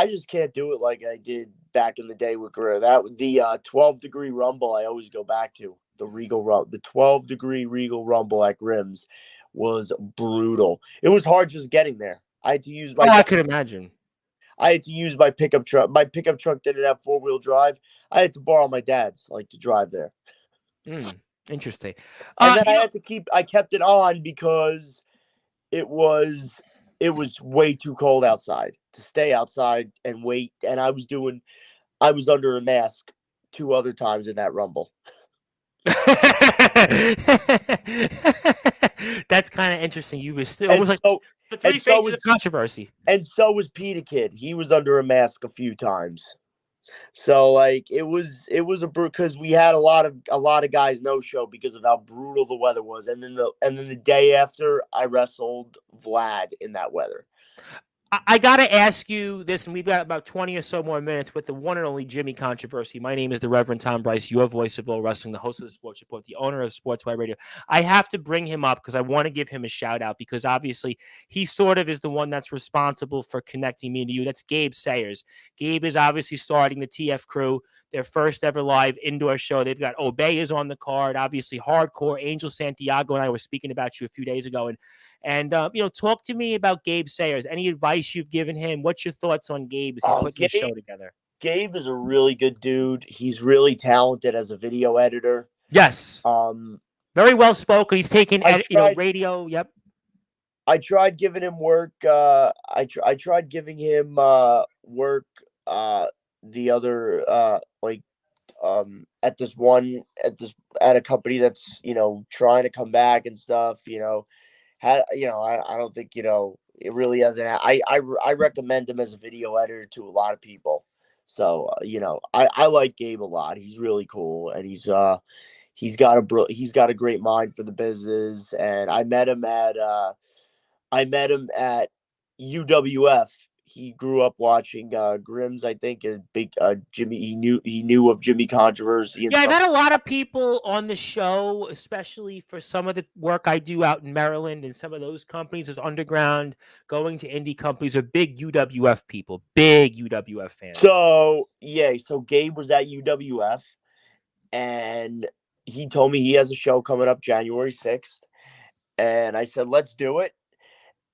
just can't do it like I did back in the day with Guerrero. The 12-degree Rumble I always go back to. The 12-degree Regal Rumble at Grimm's was brutal. It was hard just getting there. I had to use my I could imagine. I had to use my pickup truck. My pickup truck didn't have 4-wheel drive. I had to borrow my dad's to drive there. Interesting. And then I kept it on because it was way too cold outside to stay outside and wait. And I was under a mask 2 other times in that Rumble. That's kind of interesting. You were still almost the 3 faces of controversy. And so was Peter Kid. He was under a mask a few times. So it was because we had a lot of guys no show because of how brutal the weather was, and then the day after I wrestled Vlad in that weather. I got to ask you this, and we've got about 20 or so more minutes with the one and only Jimmy Controversy. My name is the Reverend Tom Bryce, your voice of all wrestling, the host of the Sports Report, the owner of Sportswire Radio. I have to bring him up because I want to give him a shout out because obviously he sort of is the one that's responsible for connecting me to you. That's Gabe Sayers. Gabe is obviously starting the TF Crew, their first ever live indoor show. They've got Obey is on the card, obviously Hardcore, Angel Santiago and I were speaking about you a few days ago. And talk to me about Gabe Sayers. Any advice you've given him? What's your thoughts on Gabe as he's putting the show together? Gabe is a really good dude. He's really talented as a video editor. Yes. Very well spoken. He's taken radio. Yep. I tried giving him work. I tried giving him work. The other at a company that's trying to come back and stuff. I don't think it really hasn't. I recommend him as a video editor to a lot of people. So I like Gabe a lot. He's really cool, and he's got a great mind for the business. And I met him at UWF. he grew up watching Grimm's, I think, and big Jimmy. He knew of Jimmy Controversy and Yeah, I've stuff. had a lot of people on the show, especially for some of the work I do out in Maryland and some of those companies as underground, going to indie companies are big UWF people, big UWF fans. So yeah, so Gabe was at UWF, and he told me he has a show coming up January 6th, and I said let's do it.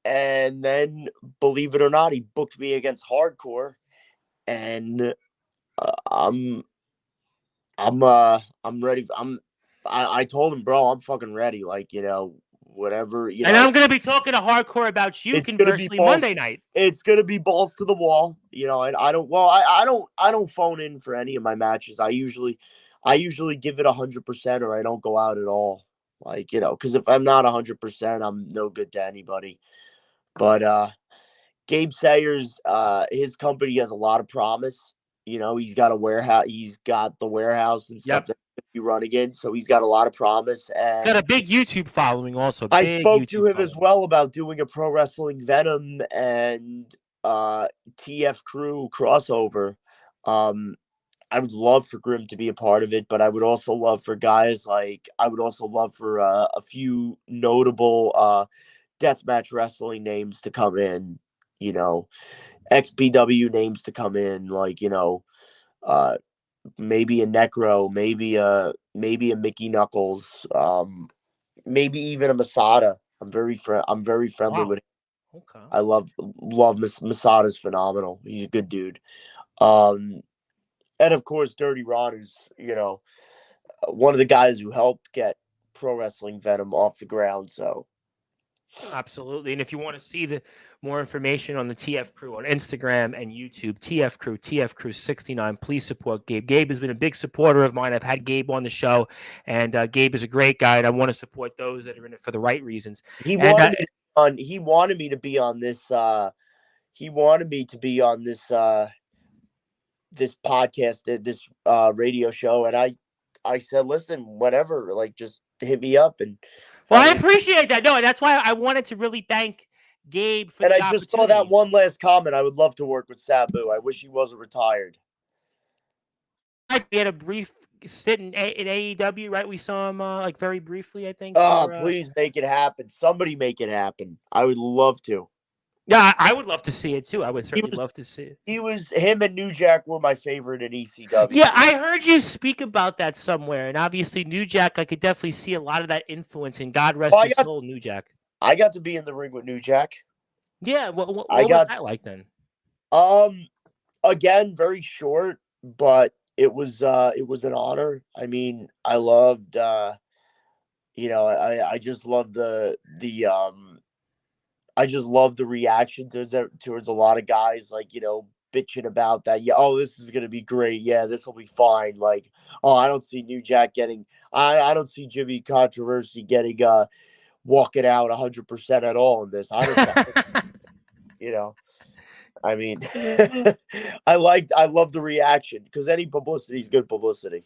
And then, believe it or not, he booked me against Hardcore, and uh, I'm I'm ready. I told him, bro, I'm fucking ready. Like, whatever, And I'm going to be talking to Hardcore about you it's gonna be conversely balls. Monday night. It's gonna be balls to the wall, and I don't. Well, I don't phone in for any of my matches. I usually give it 100%, or I don't go out at all. Like, because if I'm not 100%, I'm no good to anybody. But Gabe Sayers, his company has a lot of promise. He's got a warehouse. He's got the warehouse and stuff Yep. that he's running in. So he's got a lot of promise. He's got And a big YouTube following also. I Big spoke to YouTube him as following. well about doing a Pro Wrestling Venom and TF Crew crossover. I would love for Grimm to be a part of it, but I would also love for guys like I would also love for a few notable deathmatch wrestling names to come in. XPW names to come in, like uh, maybe a Necro, maybe a Mickey Knuckles, maybe even a Masada. I'm very friendly Wow. with him. Okay. I love Masada's phenomenal. He's a good dude. Um, and of course, Dirty Ron is one of the guys who helped get Pro Wrestling Venom off the ground. So Absolutely. And if you want to see the more information on the TF Crew on Instagram and YouTube, TF Crew 69, please support Gabe. Gabe has been a big supporter of mine. I've had Gabe on the show, and Gabe is a great guy, and I want to support those that are in it for the right reasons. he And wanted me to be on. He wanted me to be on this. He wanted me to be on this podcast, this radio show, and I said, listen, whatever, like just hit me up. And well, I I mean, appreciate that. No, that's why I wanted to really thank Gabe for and the I just saw that opportunity. one last comment. I would love to work with Sabu. I wish he wasn't retired. We had a brief sit in AEW, right? We saw him like very briefly, I think. For Please make it happen. Somebody make it happen. I would love to. yeah, I would love to see it too. I would He certainly was love to see it. him and New Jack were my favorite in ECW. Yeah, I heard you speak about that somewhere, and obviously New Jack, I could definitely see a lot of that influence. And God rest Oh, his soul, New Jack. I got to be in the ring with New Jack. Yeah, what I was got that like then? again very short, but it was an honor. I mean, I loved I just love I just love the reaction towards a lot of guys, like, bitching about that. Yeah, oh, this is gonna be great. Yeah, this will be fine. Like, oh, I don't see New Jack getting I don't see Jimmy Controversy getting walking out 100% at all in this. I don't you know. I mean, I love the reaction because any publicity is good publicity.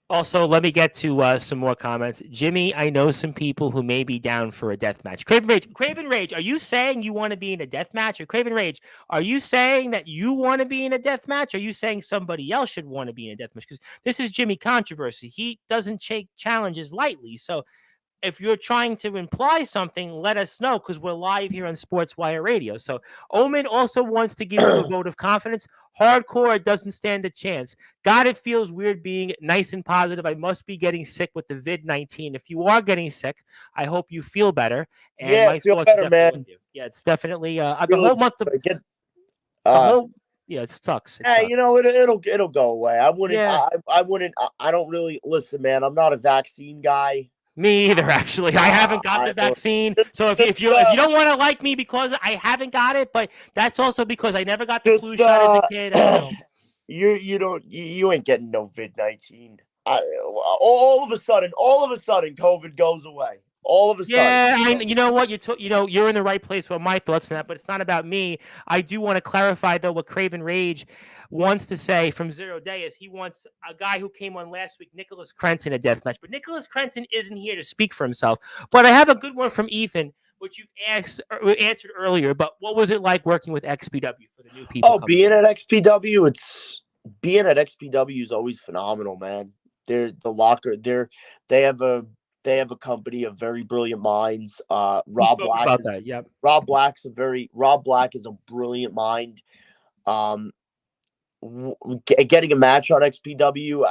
Also, let me get to some more comments. Jimmy, I know some people who may be down for a death match. Craven Rage, are you saying you want to be in a death match? Or Craven Rage, are you saying that you want to be in a death match? Or are you saying somebody else should want to be in a death match? Because this is Jimmy Controversy. He doesn't take challenges lightly. So if you're trying to imply something, let us know because we're live here on Sportswire Radio. So Omen also wants to give you a vote of confidence. Hardcore doesn't stand a chance. God, it feels weird being nice and positive. I must be getting sick with the vid-19. If you are getting sick, I hope you feel better. And Yeah, my feel thoughts are better, definitely with man. you. Yeah, it's definitely the Really whole month of get the whole. Yeah, it sucks. It sucks. it'll go away. I wouldn't. Yeah. I wouldn't. I don't really listen, man. I'm not a vaccine guy. Me either, actually. I haven't got the I don't. vaccine. So if you don't want to like me because I haven't got it, but that's also because I never got the flu shot as a kid. You ain't getting no vid-19. All of a sudden, COVID goes away. All of a sudden. Yeah, you know what? You're in the right place with my thoughts on that, but it's not about me. I do want to clarify though what Craven Rage wants to say from 0 Day is he wants a guy who came on last week, Nicholas Crenson, a death match. But Nicholas Crenson isn't here to speak for himself. But I have a good one from Ethan. which you answered earlier. But what was it like working with XPW for the new people Oh, coming being in? at XPW, being at XPW is always phenomenal, man. They're the locker. They have a they have a company of very brilliant minds. You spoke about that. Yep. Rob Black is a brilliant mind. Um, Getting a match on XPW,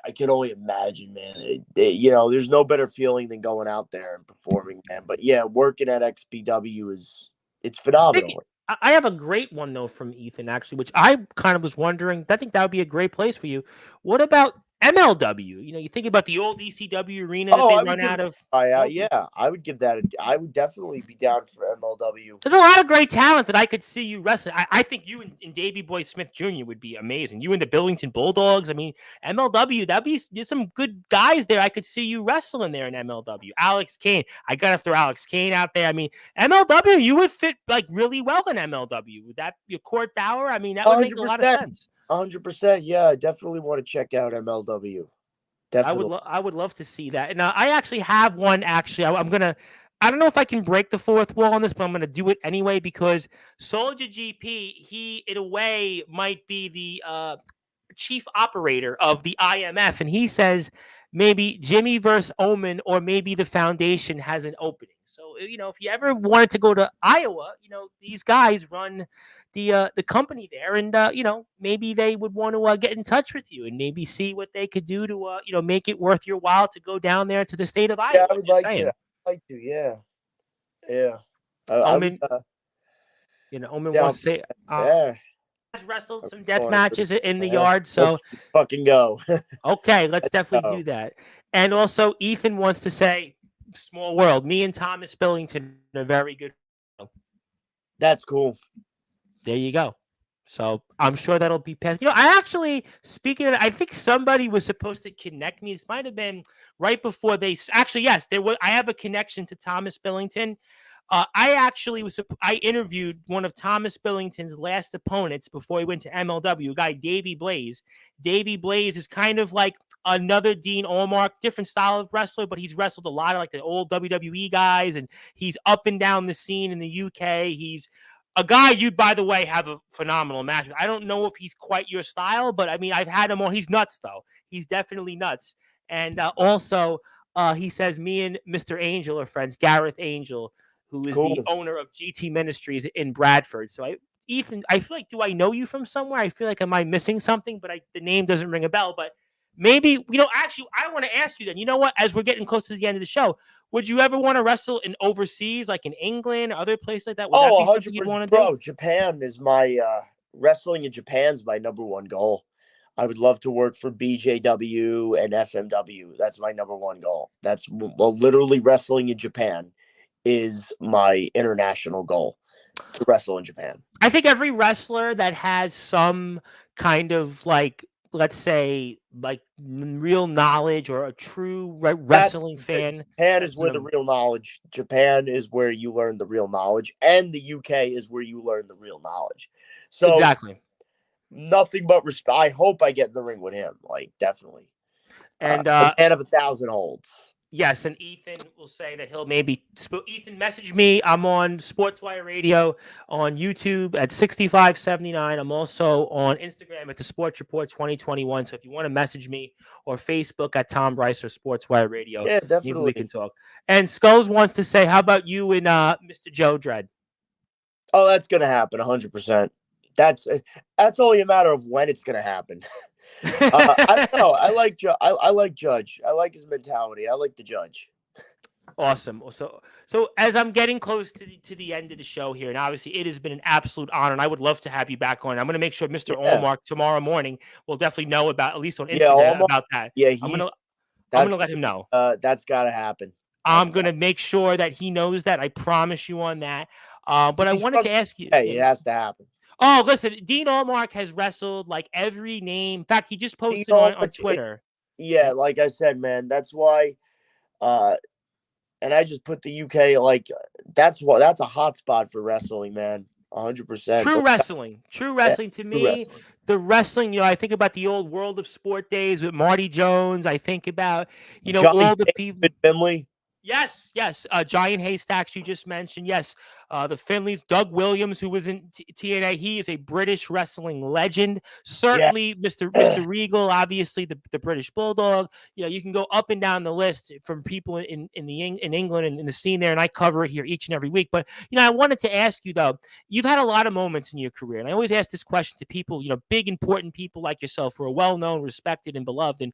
I can only imagine, man. There's no better feeling than going out there and performing, man. But yeah, working at XPW it's Speaking, phenomenal. I have a great one though from Ethan actually, which I kind of was wondering. I think that would be a great place for you. What about MLW? You think about the old ECW arena that Oh, they I would run give out it a of. try out. Well, Yeah, I would give that. I would definitely be down for MLW. there's a lot of great talent that I could see you wrestling. I think you and Davey Boy Smith Jr. would be amazing. You and the Billington Bulldogs. I mean, MLW, there's some good guys there. I could see you wrestling there in MLW. Alex Kane. I got to throw Alex Kane out there. I mean, MLW, you would fit like really well in MLW. Would that be Court Bauer? I mean, that would make a lot of 100%. sense. 100%. Yeah, I definitely want to check out MLW. Definitely. I would love to see that. And I actually have one. Actually, I'm gonna. I don't know if I can break the fourth wall on this, but I'm gonna do it anyway because Soldier GP, he in a way might be the chief operator of the IMF, and he says maybe Jimmy versus Omen or maybe the foundation has an opening. So if you ever wanted to go to Iowa, these guys run the company there, and maybe they would want to get in touch with you and maybe see what they could do to make it worth your while to go down there to the state of Yeah, Iowa. I would Just like to. saying, I'd like to. Yeah. Yeah. I would. Omen. Omen Down. wants to say. Yeah. Has wrestled some Go death on, matches in the yeah. yard, so Let's fucking go. okay, let's definitely go. do that. And also, Ethan wants to say, "Small world." Me and Thomas Billington are very good. That's cool. There you go. So I'm sure that'll be passed. I actually, speaking of it, I think somebody was supposed to connect me. This might have been right before they actually. Yes, there was. I have a connection to Thomas Billington. I interviewed one of Thomas Billington's last opponents before he went to MLW, a guy, Davey Blaze. Davey Blaze is kind of like another Dean Allmark, different style of wrestler, but he's wrestled a lot of like the old WWE guys, and he's up and down the scene in the UK. He's a guy you, by the way, have a phenomenal match. I don't know if he's quite your style, but I mean, I've had him on. He's nuts, though. He's definitely nuts. And also, he says me and Mr. Angel are friends, Gareth Angel, who is Cool. the owner of GT Ministries in Bradford. So Ethan, I feel like, do I know you from somewhere? I feel like, am I missing something? But the name doesn't ring a bell. But maybe, actually, I want to ask you then, you know what? As we're getting close to the end of the show, would you ever want to wrestle in overseas, like in England or other places like that? Would that be something you'd want to do? Bro, Japan is my wrestling in Japan's my number one goal. I would love to work for BJW and FMW. That's my number one goal. That's literally wrestling in Japan is my international goal, to wrestle in Japan. I think every wrestler that has some kind of like, let's say, like real knowledge or a true wrestling fan. Japan is where the real knowledge. Japan is where you learn the real knowledge, and the UK is where you learn the real knowledge. So exactly, nothing but respect. I hope I get in the ring with him, like definitely. And a man of 1,000 holds. Yes, and Ethan will say that he'll maybe Ethan message me. I'm on Sportswire Radio on YouTube at 6579. I'm also on Instagram at the Sports Report 2021. So if you want to message me, or Facebook at Tom Bryce or Sportswire Radio, yeah, definitely maybe we can talk. And Skulls wants to say, how about you and Mr. Joe Dredd? Oh, that's gonna happen 100%. That's only a matter of when it's gonna happen. I don't know. I like Judge. I like his mentality. I like the Judge. Awesome. So as I'm getting close to the end of the show here, and obviously it has been an absolute honor, and I would love to have you back on. I'm going to make sure Mr. Allmark tomorrow morning will definitely know about, at least on Instagram, about that. Yeah, I'm gonna let him know. That's got to happen. I'm going to make sure that he knows that. I promise you on that. But I wanted to ask you. Hey, it has to happen. Oh, listen, Dean Allmark has wrestled like every name. In fact, he just posted on Twitter. Yeah, like I said, man, that's why. And I just put the UK like that's a hot spot for wrestling, man. 100%. True wrestling to me. The wrestling, I think about the old World of Sport days with Marty Jones. I think about, Johnny all the people. Finley. Yes. Giant Haystacks, you just mentioned. Yes, the Finleys. Doug Williams, who was in TNA, he is a British wrestling legend. Yeah. Certainly, Mr. Regal, obviously the British Bulldog. You can go up and down the list from people in England and in the scene there, and I cover it here each and every week. But I wanted to ask you though. You've had a lot of moments in your career, and I always ask this question to people. Big important people like yourself who are well known, respected, and beloved. And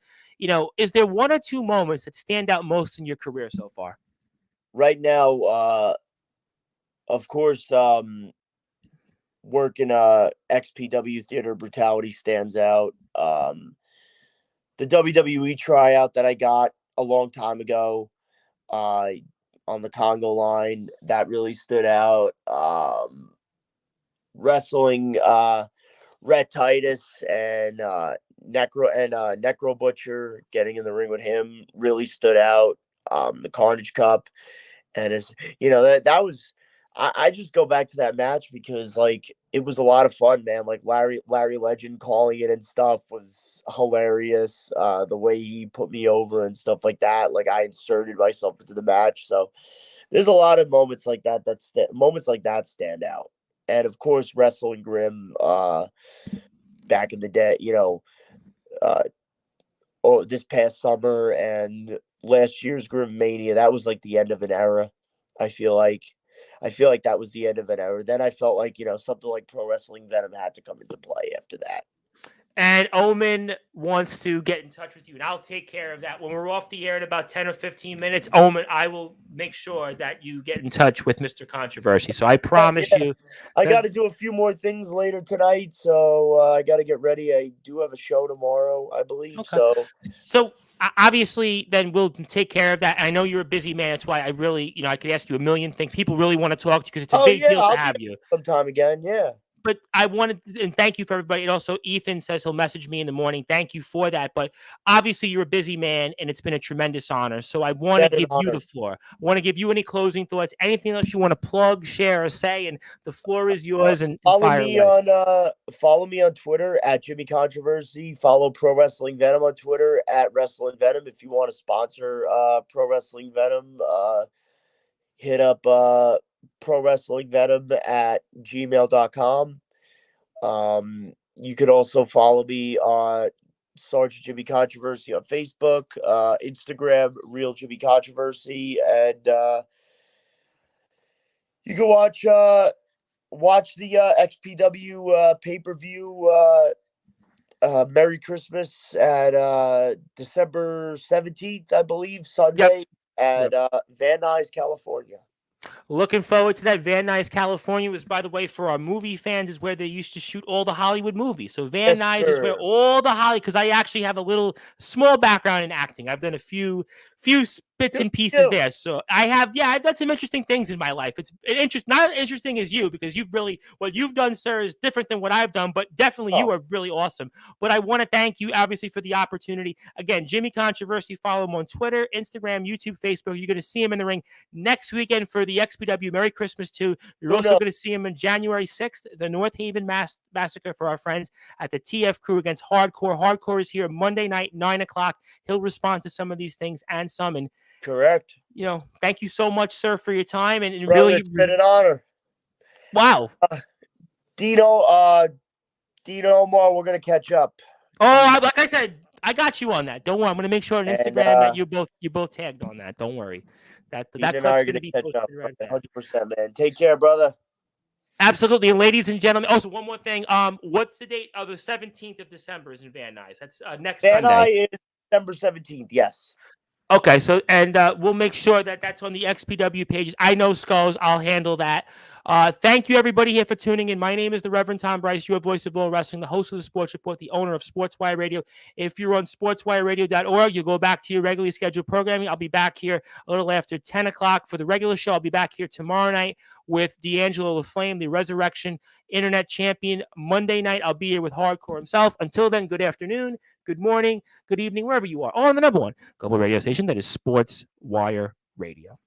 is there one or two moments that stand out most in your career so far? Right now, of course, working XPW Theater Brutality stands out. The WWE tryout that I got a long time ago, on the Congo line, that really stood out. Wrestling Rhett Titus and Necro Butcher, getting in the ring with him really stood out. The Carnage Cup, and that was, I just go back to that match because like it was a lot of fun, man. Like Larry Legend calling it and stuff was hilarious. The way he put me over and stuff like that. Like I inserted myself into the match. So there's a lot of moments like that moments like that stand out. And of course, Wrestling Grim, back in the day, uh, this past summer and last year's Grim Mania, that was like the end of an era. I feel like that was the end of an era. Then I felt like, something like Pro Wrestling Venom had to come into play after that. And Omen wants to get in touch with you, and I'll take care of that. When we're off the air in about 10 or 15 minutes, Omen, I will make sure that you get in touch with Mr. Controversy. So I promise you. I got to do a few more things later tonight, so I got to get ready. I do have a show tomorrow, I believe. Okay. So obviously, then we'll take care of that. I know you're a busy man. That's why I really, I could ask you a million things. People really want to talk to you because it's a big deal to have you. Sometime again, yeah. But I wanted, and thank you for everybody. And also, Ethan says he'll message me in the morning. Thank you for that. But obviously, you're a busy man, and it's been a tremendous honor. So I want to give you the floor. I want to give you any closing thoughts, anything else you want to plug, share, or say, and the floor is yours. And follow me on Twitter at Jimmy Controversy. Follow Pro Wrestling Venom on Twitter at Wrestling Venom. If you want to sponsor Pro Wrestling Venom, hit up Pro Wrestling Venom at gmail.com. You could also follow me on Sergeant Jimmy Controversy on Facebook, Instagram, Real Jimmy Controversy, and you can watch the XPW pay-per-view Merry Christmas at December 17th, I believe, Sunday at Van Nuys, California. Looking forward to that. Van Nuys, California was, by the way, for our movie fans, is where they used to shoot all the Hollywood movies. So Van Nuys is where all the because I actually have a small background in acting. I've done a few bits and pieces there. So I've done some interesting things in my life. It's not as interesting as you, because what you've done, sir, is different than what I've done, but definitely you are really awesome. But I want to thank you, obviously, for the opportunity. Again, Jimmy Controversy, follow him on Twitter, Instagram, YouTube, Facebook. You're going to see him in the ring next weekend for the XPW Merry Christmas 2. You're also going to see him on January 6th, the North Haven Massacre for our friends at the TF Crew against Hardcore. Hardcore is here Monday night, 9 o'clock. He'll respond to some of these things and some. And correct. Thank you so much, sir, for your time. And brother, really, it's been an honor. Wow. Dino Omar, we're going to catch up. Oh, like I said, I got you on that. Don't worry. I'm going to make sure on Instagram that you both tagged on that. Don't worry. That cut's going to be posted right there. 100%, man. Take care, brother. Absolutely. And ladies and gentlemen, also one more thing. What's the date of the 17th of December is in Van Nuys? That's next Sunday. Van Nuys is December 17th, yes. Okay, so and we'll make sure that that's on the XPW pages. I know Skulls. I'll handle that. Thank you, everybody, here for tuning in. My name is the Reverend Tom Bryce, your voice of all wrestling, the host of the Sports Report, the owner of Sportzwire Radio. If you're on sportswireradio.org, you'll go back to your regularly scheduled programming. I'll be back here a little after 10 o'clock for the regular show. I'll be back here tomorrow night with D'Angelo LaFlame, the Resurrection Internet Champion. Monday night, I'll be here with Hardcore himself. Until then, good afternoon, good morning, good evening, wherever you are. On the number one global radio station that is Sportswire Radio.